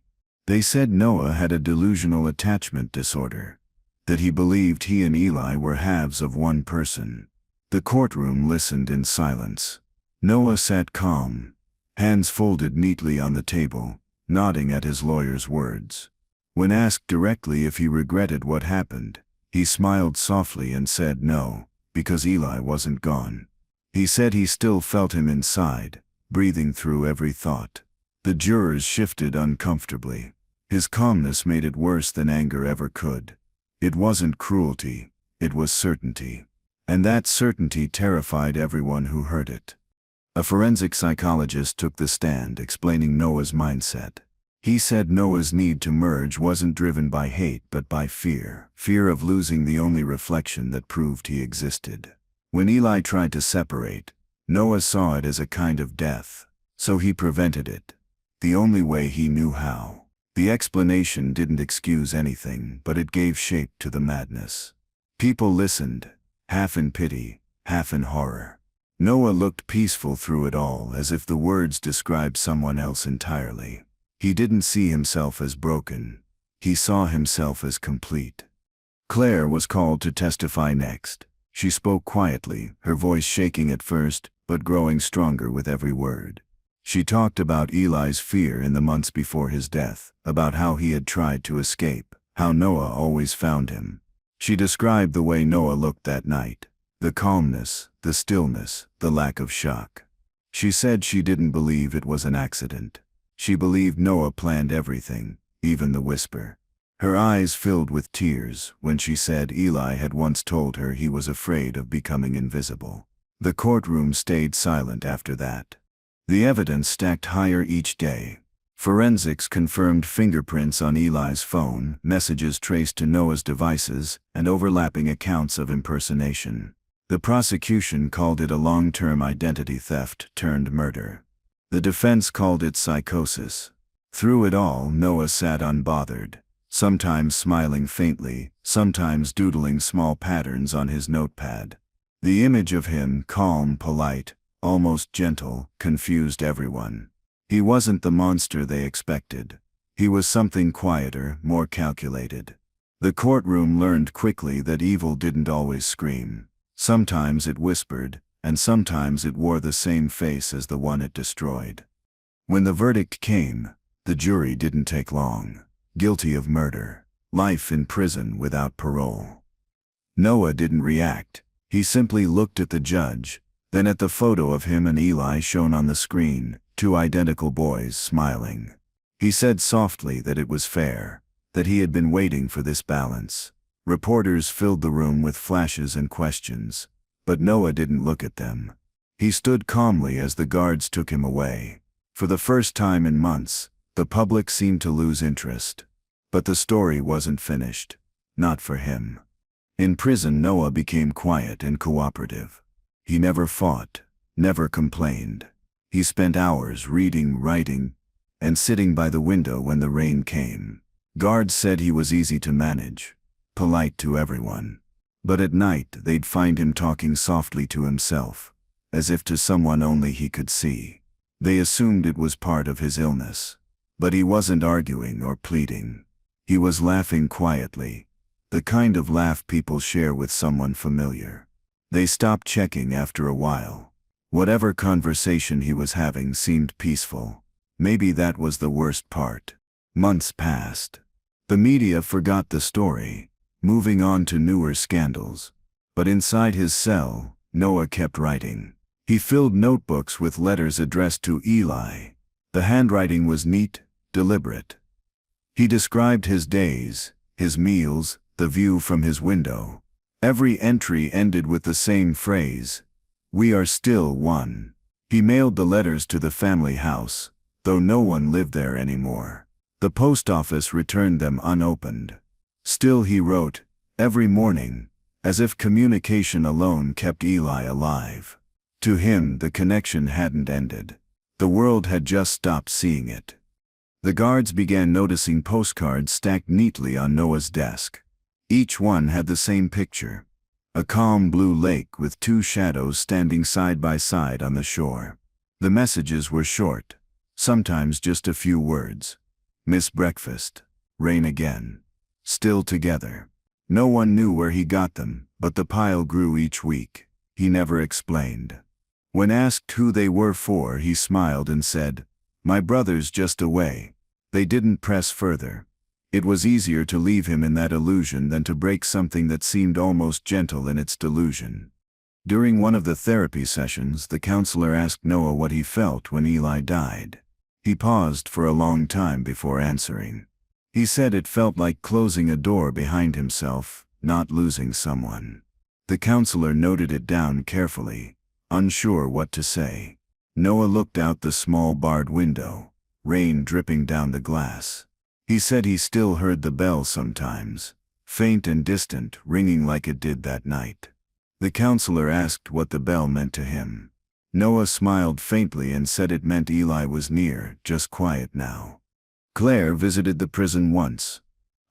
They said Noah had a delusional attachment disorder, that he believed he and Eli were halves of one person. The courtroom listened in silence. Noah sat calm, hands folded neatly on the table, nodding at his lawyer's words. When asked directly if he regretted what happened, he smiled softly and said no, because Eli wasn't gone. He said he still felt him inside, breathing through every thought. The jurors shifted uncomfortably. His calmness made it worse than anger ever could. It wasn't cruelty, it was certainty. And that certainty terrified everyone who heard it. A forensic psychologist took the stand explaining Noah's mindset. He said Noah's need to merge wasn't driven by hate but by fear. Fear of losing the only reflection that proved he existed. When Eli tried to separate, Noah saw it as a kind of death, so he prevented it. The only way he knew how. The explanation didn't excuse anything, but it gave shape to the madness. People listened, half in pity, half in horror. Noah looked peaceful through it all, as if the words described someone else entirely. He didn't see himself as broken. He saw himself as complete. Claire was called to testify next. She spoke quietly, her voice shaking at first, but growing stronger with every word. She talked about Eli's fear in the months before his death, about how he had tried to escape, how Noah always found him. She described the way Noah looked that night, the calmness, the stillness, the lack of shock. She said she didn't believe it was an accident. She believed Noah planned everything, even the whisper. Her eyes filled with tears when she said Eli had once told her he was afraid of becoming invisible. The courtroom stayed silent after that. The evidence stacked higher each day. Forensics confirmed fingerprints on Eli's phone, messages traced to Noah's devices, and overlapping accounts of impersonation. The prosecution called it a long-term identity theft turned murder. The defense called it psychosis. Through it all, Noah sat unbothered, sometimes smiling faintly, sometimes doodling small patterns on his notepad. The image of him, calm, polite, almost gentle, confused everyone. He wasn't the monster they expected. He was something quieter, more calculated. The courtroom learned quickly that evil didn't always scream. Sometimes it whispered, and sometimes it wore the same face as the one it destroyed. When the verdict came, the jury didn't take long. Guilty of murder. Life in prison without parole. Noah didn't react. He simply looked at the judge, then at the photo of him and Eli shown on the screen, two identical boys smiling. He said softly that it was fair, that he had been waiting for this balance. Reporters filled the room with flashes and questions, but Noah didn't look at them. He stood calmly as the guards took him away. For the first time in months, the public seemed to lose interest. But the story wasn't finished. Not for him. In prison, Noah became quiet and cooperative. He never fought, never complained. He spent hours reading, writing, and sitting by the window when the rain came. Guards said he was easy to manage, polite to everyone. But at night they'd find him talking softly to himself, as if to someone only he could see. They assumed it was part of his illness. But he wasn't arguing or pleading. He was laughing quietly, the kind of laugh people share with someone familiar. They stopped checking after a while. Whatever conversation he was having seemed peaceful. Maybe that was the worst part. Months passed. The media forgot the story, moving on to newer scandals. But inside his cell, Noah kept writing. He filled notebooks with letters addressed to Eli. The handwriting was neat, deliberate. He described his days, his meals, the view from his window. Every entry ended with the same phrase, "We are still one." He mailed the letters to the family house, though no one lived there anymore. The post office returned them unopened. Still he wrote, every morning, as if communication alone kept Eli alive. To him, the connection hadn't ended. The world had just stopped seeing it. The guards began noticing postcards stacked neatly on Noah's desk. Each one had the same picture. A calm blue lake with two shadows standing side by side on the shore. The messages were short, sometimes just a few words. Miss breakfast. Rain again. Still together. No one knew where he got them, but the pile grew each week. He never explained. When asked who they were for, he smiled and said, "My brother's just away." They didn't press further. It was easier to leave him in that illusion than to break something that seemed almost gentle in its delusion. During one of the therapy sessions, the counselor asked Noah what he felt when Eli died. He paused for a long time before answering. He said it felt like closing a door behind himself, not losing someone. The counselor noted it down carefully, unsure what to say. Noah looked out the small barred window, rain dripping down the glass. He said he still heard the bell sometimes, faint and distant, ringing like it did that night. The counselor asked what the bell meant to him. Noah smiled faintly and said it meant Eli was near, just quiet now. Claire visited the prison once,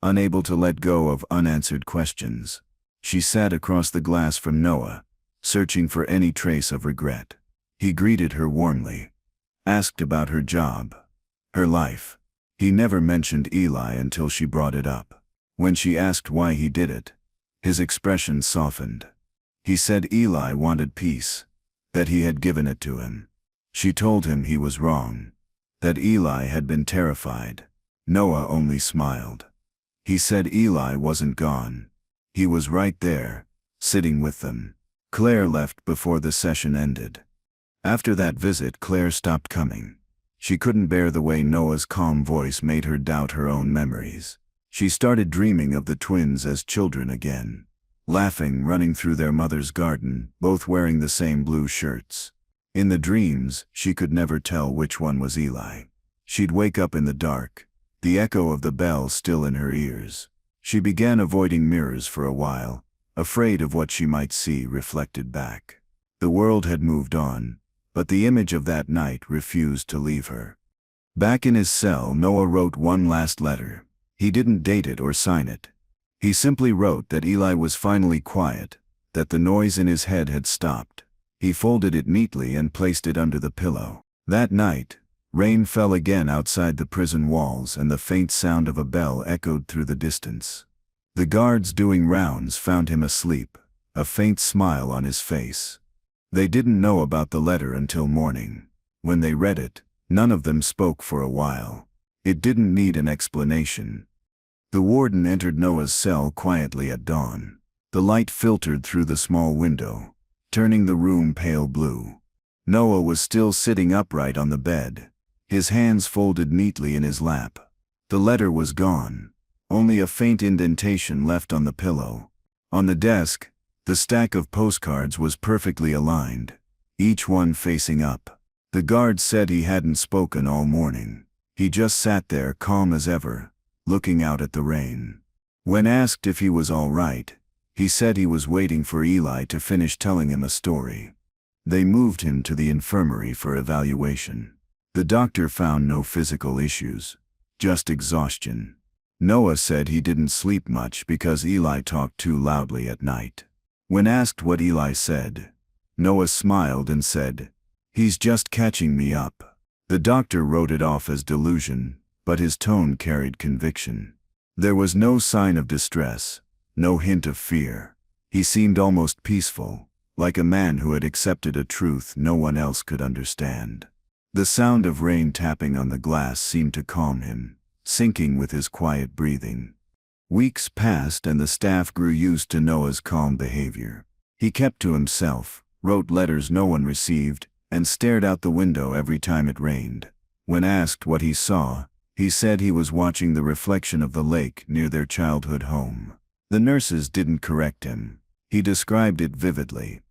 unable to let go of unanswered questions. She sat across the glass from Noah, searching for any trace of regret. He greeted her warmly, asked about her job, her life. He never mentioned Eli until she brought it up. When she asked why he did it, his expression softened. He said Eli wanted peace, that he had given it to him. She told him he was wrong, that Eli had been terrified. Noah only smiled. He said Eli wasn't gone. He was right there, sitting with them. Claire left before the session ended. After that visit, Claire stopped coming. She couldn't bear the way Noah's calm voice made her doubt her own memories. She started dreaming of the twins as children again, laughing, running through their mother's garden, both wearing the same blue shirts. In the dreams, she could never tell which one was Eli. She'd wake up in the dark, the echo of the bell still in her ears. She began avoiding mirrors for a while, afraid of what she might see reflected back. The world had moved on, but the image of that night refused to leave her. Back in his cell, Noah wrote one last letter. He didn't date it or sign it. He simply wrote that Eli was finally quiet, that the noise in his head had stopped. He folded it neatly and placed it under the pillow. That night, rain fell again outside the prison walls and the faint sound of a bell echoed through the distance. The guards doing rounds found him asleep, a faint smile on his face. They didn't know about the letter until morning. When they read it, none of them spoke for a while. It didn't need an explanation. The warden entered Noah's cell quietly at dawn. The light filtered through the small window, turning the room pale blue. Noah was still sitting upright on the bed, his hands folded neatly in his lap. The letter was gone, only a faint indentation left on the pillow. On the desk, the stack of postcards was perfectly aligned, each one facing up. The guard said he hadn't spoken all morning. He just sat there calm as ever, looking out at the rain. When asked if he was all right, He said he was waiting for Eli to finish telling him a story. They moved him to the infirmary for evaluation. The doctor found no physical issues, just exhaustion. Noah said he didn't sleep much because Eli talked too loudly at night. When asked what Eli said, Noah smiled and said, "He's just catching me up." The doctor wrote it off as delusion, but his tone carried conviction. There was no sign of distress, no hint of fear. He seemed almost peaceful, like a man who had accepted a truth no one else could understand. The sound of rain tapping on the glass seemed to calm him, syncing with his quiet breathing. Weeks passed and the staff grew used to Noah's calm behavior. He kept to himself, wrote letters no one received, and stared out the window every time it rained. When asked what he saw, he said he was watching the reflection of the lake near their childhood home. The nurses didn't correct him. He described it vividly.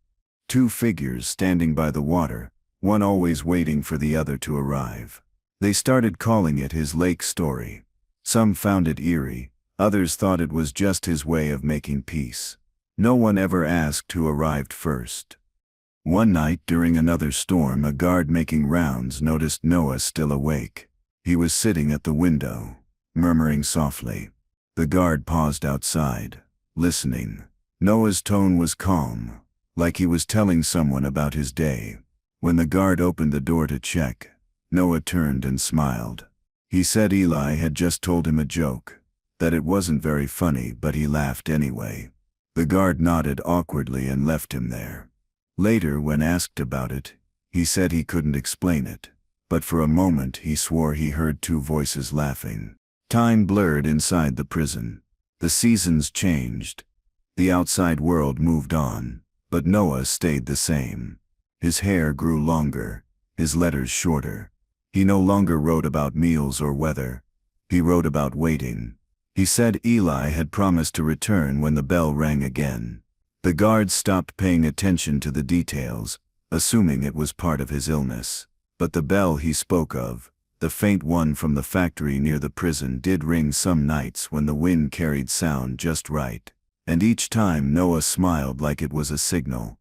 Two figures standing by the water, one always waiting for the other to arrive. They started calling it his lake story. Some found it eerie, others thought it was just his way of making peace. No one ever asked who arrived first. One night during another storm, a guard making rounds noticed Noah still awake. He was sitting at the window, murmuring softly. The guard paused outside, listening. Noah's tone was calm, like he was telling someone about his day. When the guard opened the door to check, Noah turned and smiled. He said Eli had just told him a joke, that it wasn't very funny, but he laughed anyway. The guard nodded awkwardly and left him there. Later, when asked about it, he said he couldn't explain it, but for a moment he swore he heard two voices laughing. Time blurred inside the prison. The seasons changed. The outside world moved on, but Noah stayed the same. His hair grew longer, his letters shorter. He no longer wrote about meals or weather. He wrote about waiting. He said Eli had promised to return when the bell rang again. The guards stopped paying attention to the details, assuming it was part of his illness. But the bell he spoke of, the faint one from the factory near the prison, did ring some nights when the wind carried sound just right. And each time Noah smiled like it was a signal.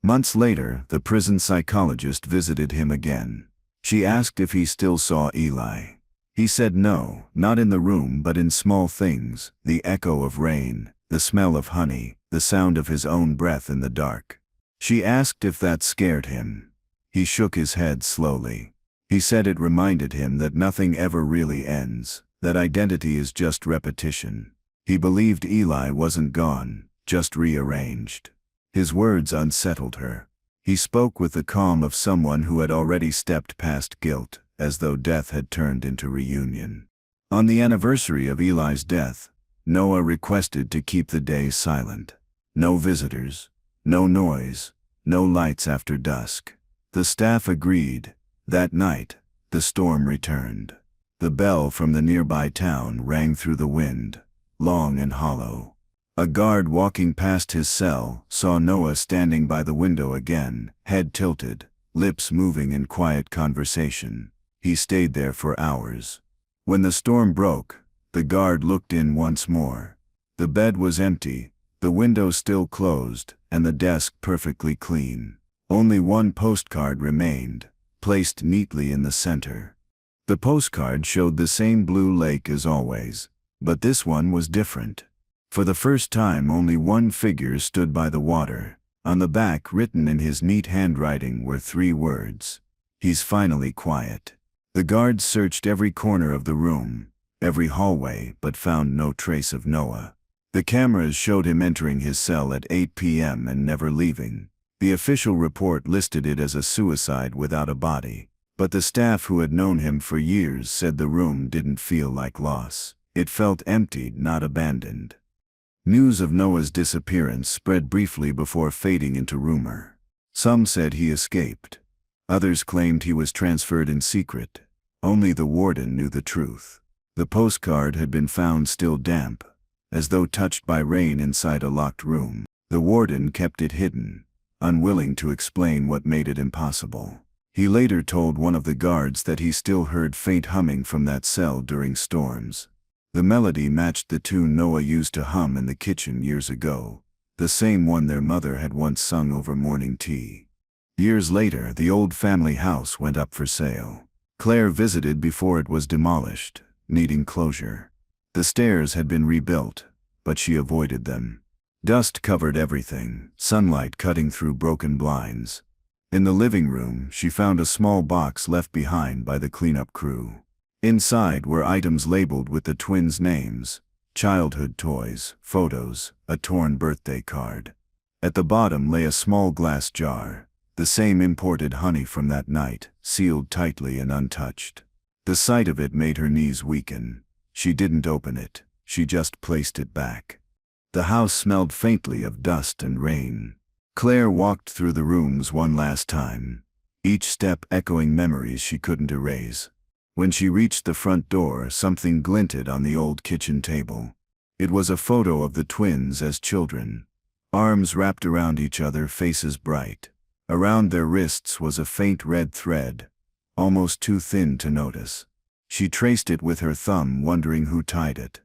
Months later, the prison psychologist visited him again. She asked if he still saw Eli. He said no, not in the room but in small things, the echo of rain, the smell of honey, the sound of his own breath in the dark. She asked if that scared him. He shook his head slowly. He said it reminded him that nothing ever really ends, that identity is just repetition. He believed Eli wasn't gone, just rearranged. His words unsettled her. He spoke with the calm of someone who had already stepped past guilt, as though death had turned into reunion. On the anniversary of Eli's death, Noah requested to keep the day silent. No visitors, no noise, no lights after dusk. The staff agreed. That night, the storm returned. The bell from the nearby town rang through the wind, long and hollow. A guard walking past his cell saw Noah standing by the window again, head tilted, lips moving in quiet conversation. He stayed there for hours. When the storm broke, the guard looked in once more. The bed was empty, the window still closed, and the desk perfectly clean. Only one postcard remained, placed neatly in the center. The postcard showed the same blue lake as always, but this one was different. For the first time, only one figure stood by the water. On the back, written in his neat handwriting, were 3 words. "He's finally quiet." The guards searched every corner of the room, every hallway, but found no trace of Noah. The cameras showed him entering his cell at 8 p.m. and never leaving. The official report listed it as a suicide without a body, but the staff who had known him for years said the room didn't feel like loss. It felt emptied, not abandoned. News of Noah's disappearance spread briefly before fading into rumor. Some said he escaped. Others claimed he was transferred in secret. Only the warden knew the truth. The postcard had been found still damp, as though touched by rain inside a locked room. The warden kept it hidden, unwilling to explain what made it impossible. He later told one of the guards that he still heard faint humming from that cell during storms. The melody matched the tune Noah used to hum in the kitchen years ago. the same one their mother had once sung over morning tea. Years later, the old family house went up for sale. Claire visited before it was demolished, needing closure. The stairs had been rebuilt, but she avoided them. Dust covered everything, sunlight cutting through broken blinds. In the living room, she found a small box left behind by the cleanup crew. Inside were items labeled with the twins' names, childhood toys, photos, a torn birthday card. At the bottom lay a small glass jar, the same imported honey from that night, sealed tightly and untouched. The sight of it made her knees weaken. She didn't open it, she just placed it back. The house smelled faintly of dust and rain. Claire walked through the rooms one last time, each step echoing memories she couldn't erase. When she reached the front door, something glinted on the old kitchen table. It was a photo of the twins as children, arms wrapped around each other, faces bright. Around their wrists was a faint red thread, almost too thin to notice. She traced it with her thumb, wondering who tied it.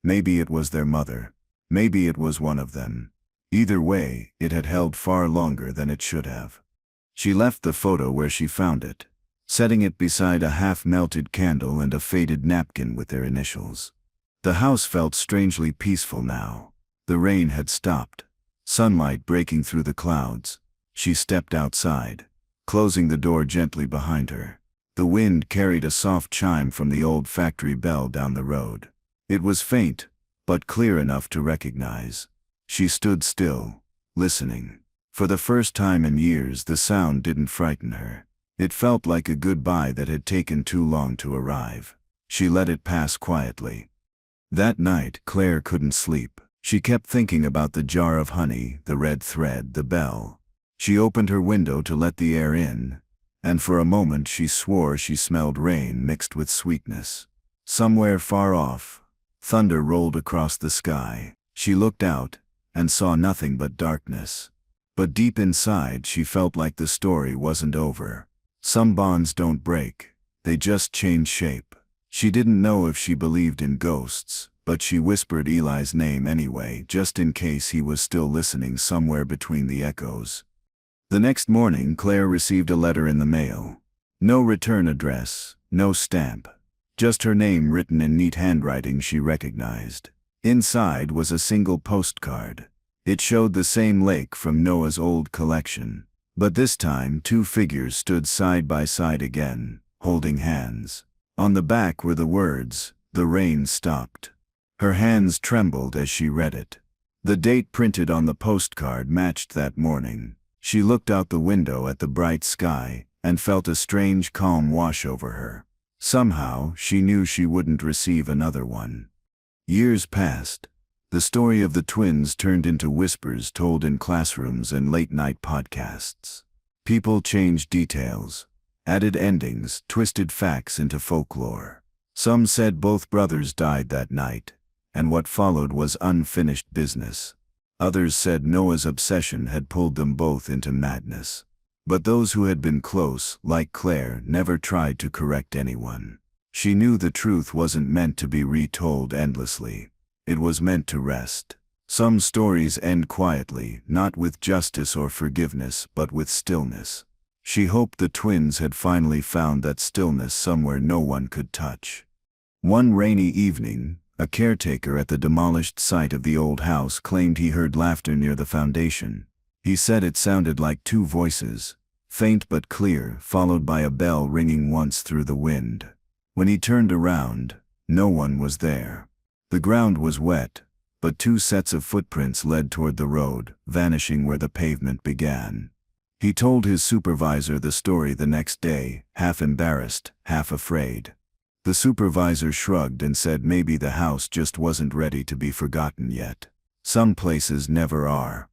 Maybe it was their mother. Maybe it was one of them. Either way, it had held far longer than it should have. She left the photo where she found it, setting it beside a half-melted candle and a faded napkin with their initials. The house felt strangely peaceful now. The rain had stopped, sunlight breaking through the clouds. She stepped outside, closing the door gently behind her. The wind carried a soft chime from the old factory bell down the road. It was faint, but clear enough to recognize. She stood still, listening. For the first time in years, the sound didn't frighten her. It felt like a goodbye that had taken too long to arrive. She let it pass quietly. That night, Claire couldn't sleep. She kept thinking about the jar of honey, the red thread, the bell. She opened her window to let the air in, and for a moment she swore she smelled rain mixed with sweetness. Somewhere far off, thunder rolled across the sky. She looked out and saw nothing but darkness. But deep inside, she felt like the story wasn't over. Some bonds don't break, they just change shape. She didn't know if she believed in ghosts, but she whispered Eli's name anyway, just in case he was still listening somewhere between the echoes. The next morning, Claire received a letter in the mail. No return address, no stamp. Just her name written in neat handwriting she recognized. Inside was a single postcard. It showed the same lake from Noah's old collection. But this time, two figures stood side by side again, holding hands. On the back were the words, "The rain stopped." Her hands trembled as she read it. The date printed on the postcard matched that morning. She looked out the window at the bright sky and felt a strange calm wash over her. Somehow, she knew she wouldn't receive another one. Years passed. The story of the twins turned into whispers told in classrooms and late-night podcasts. People changed details, added endings, twisted facts into folklore. Some said both brothers died that night, and what followed was unfinished business. Others said Noah's obsession had pulled them both into madness. But those who had been close, like Claire, never tried to correct anyone. She knew the truth wasn't meant to be retold endlessly. It was meant to rest. Some stories end quietly, not with justice or forgiveness, but with stillness. She hoped the twins had finally found that stillness somewhere no one could touch. One rainy evening, a caretaker at the demolished site of the old house claimed he heard laughter near the foundation. He said it sounded like two voices, faint but clear, followed by a bell ringing once through the wind. When he turned around, no one was there. The ground was wet, but two sets of footprints led toward the road, vanishing where the pavement began. He told his supervisor the story the next day, half embarrassed, half afraid. The supervisor shrugged and said maybe the house just wasn't ready to be forgotten yet. Some places never are.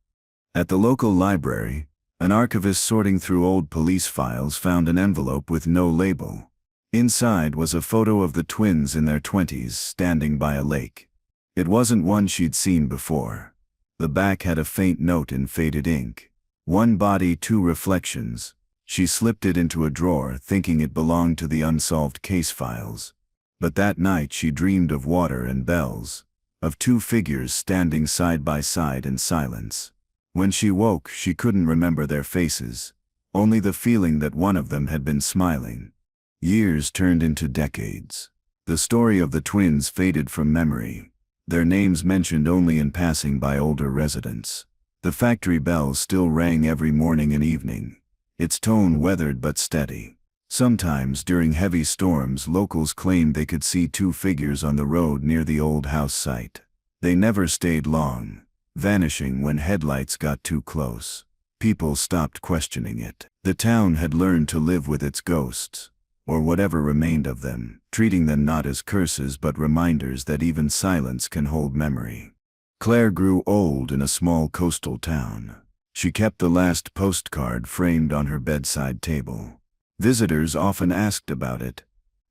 At the local library, an archivist sorting through old police files found an envelope with no label. Inside was a photo of the twins in their 20s standing by a lake. It wasn't one she'd seen before. The back had a faint note in faded ink. One body, two reflections. She slipped it into a drawer, thinking it belonged to the unsolved case files. But that night she dreamed of water and bells. of two figures standing side by side in silence. When she woke, she couldn't remember their faces, only the feeling that one of them had been smiling. Years turned into decades. The story of the twins faded from memory, their names mentioned only in passing by older residents. The factory bell still rang every morning and evening, its tone weathered but steady. Sometimes during heavy storms, locals claimed they could see two figures on the road near the old house site. They never stayed long, vanishing when headlights got too close. People stopped questioning it. The town had learned to live with its ghosts, or whatever remained of them, treating them not as curses but reminders that even silence can hold memory. Claire grew old in a small coastal town. She kept the last postcard framed on her bedside table. Visitors often asked about it,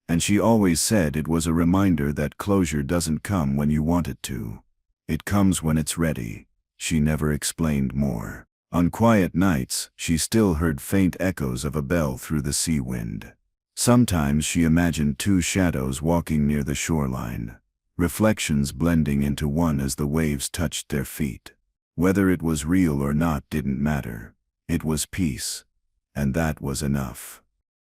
and she always said it was a reminder that closure doesn't come when you want it to. It comes when it's ready. She never explained more. On quiet nights, she still heard faint echoes of a bell through the sea wind. Sometimes she imagined two shadows walking near the shoreline, reflections blending into one as the waves touched their feet. Whether it was real or not didn't matter. It was peace, and that was enough.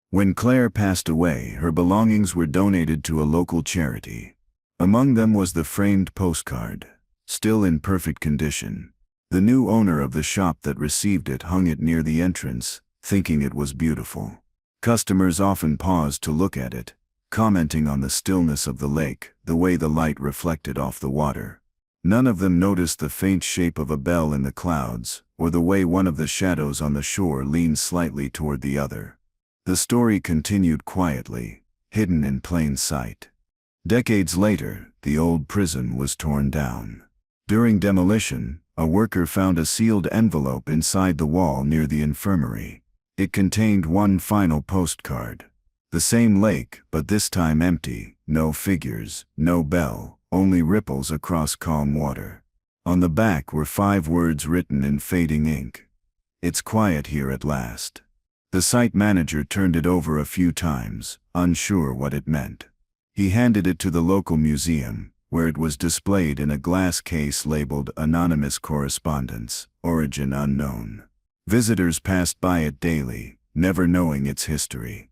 When Claire passed away, her belongings were donated to a local charity. Among them was the framed postcard, still in perfect condition. The new owner of the shop that received it hung it near the entrance, thinking it was beautiful. Customers often paused to look at it, commenting on the stillness of the lake, the way the light reflected off the water. None of them noticed the faint shape of a bell in the clouds, or the way one of the shadows on the shore leaned slightly toward the other. The story continued quietly, hidden in plain sight. Decades later, the old prison was torn down. During demolition, a worker found a sealed envelope inside the wall near the infirmary. It contained one final postcard. The same lake, but this time empty, no figures, no bell, only ripples across calm water. On the back were 5 words written in fading ink. "It's quiet here at last." The site manager turned it over a few times, unsure what it meant. He handed it to the local museum, where it was displayed in a glass case labeled Anonymous Correspondence, Origin Unknown. Visitors passed by it daily, never knowing its history.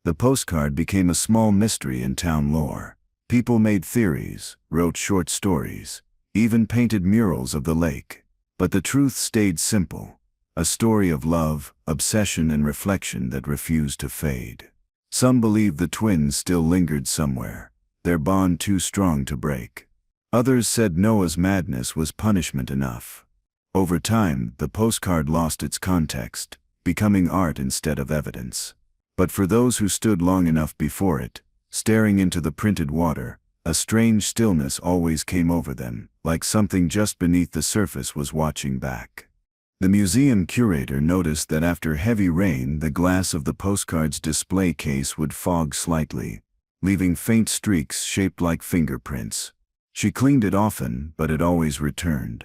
The postcard became a small mystery in town lore. People made theories, wrote short stories, even painted murals of the lake. But the truth stayed simple. A story of love, obsession and reflection that refused to fade. Some believed the twins still lingered somewhere, their bond too strong to break. Others said Noah's madness was punishment enough. Over time, the postcard lost its context, becoming art instead of evidence. But for those who stood long enough before it, staring into the printed water, a strange stillness always came over them, like something just beneath the surface was watching back. The museum curator noticed that after heavy rain, the glass of the postcard's display case would fog slightly, leaving faint streaks shaped like fingerprints. She cleaned it often, but it always returned.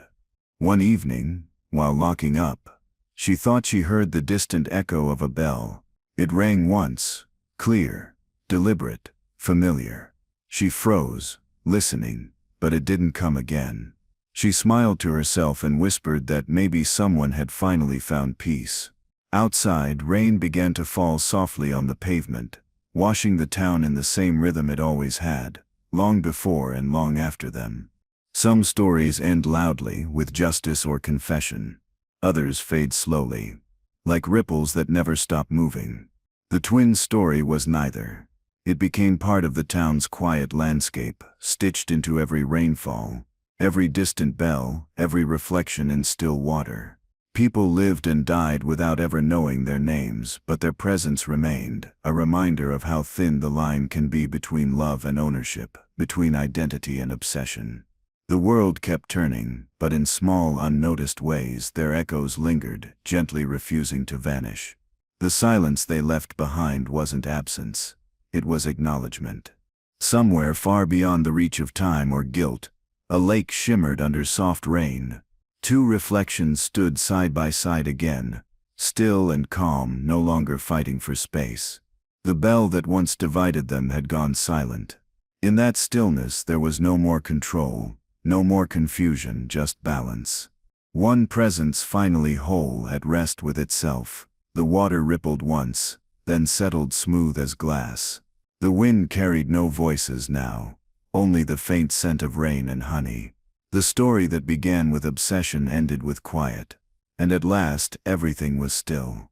One evening, while locking up, she thought she heard the distant echo of a bell. It rang once, clear, deliberate, familiar. She froze, listening, but it didn't come again. She smiled to herself and whispered that maybe someone had finally found peace. Outside, rain began to fall softly on the pavement, washing the town in the same rhythm it always had, long before and long after them. Some stories end loudly, with justice or confession. Others fade slowly, like ripples that never stop moving. The twins' story was neither. It became part of the town's quiet landscape, stitched into every rainfall, every distant bell, every reflection in still water. People lived and died without ever knowing their names, but their presence remained, a reminder of how thin the line can be between love and ownership, between identity and obsession. The world kept turning, but in small, unnoticed ways their echoes lingered, gently refusing to vanish. The silence they left behind wasn't absence. It was acknowledgement. Somewhere far beyond the reach of time or guilt, a lake shimmered under soft rain. Two reflections stood side by side again, still and calm, no longer fighting for space. The bell that once divided them had gone silent. In that stillness there was no more control, No more confusion, just balance. One presence finally whole, at rest with itself. The water rippled once, then settled smooth as glass. The wind carried no voices now, only the faint scent of rain and honey. The story that began with obsession ended with quiet, and at last everything was still.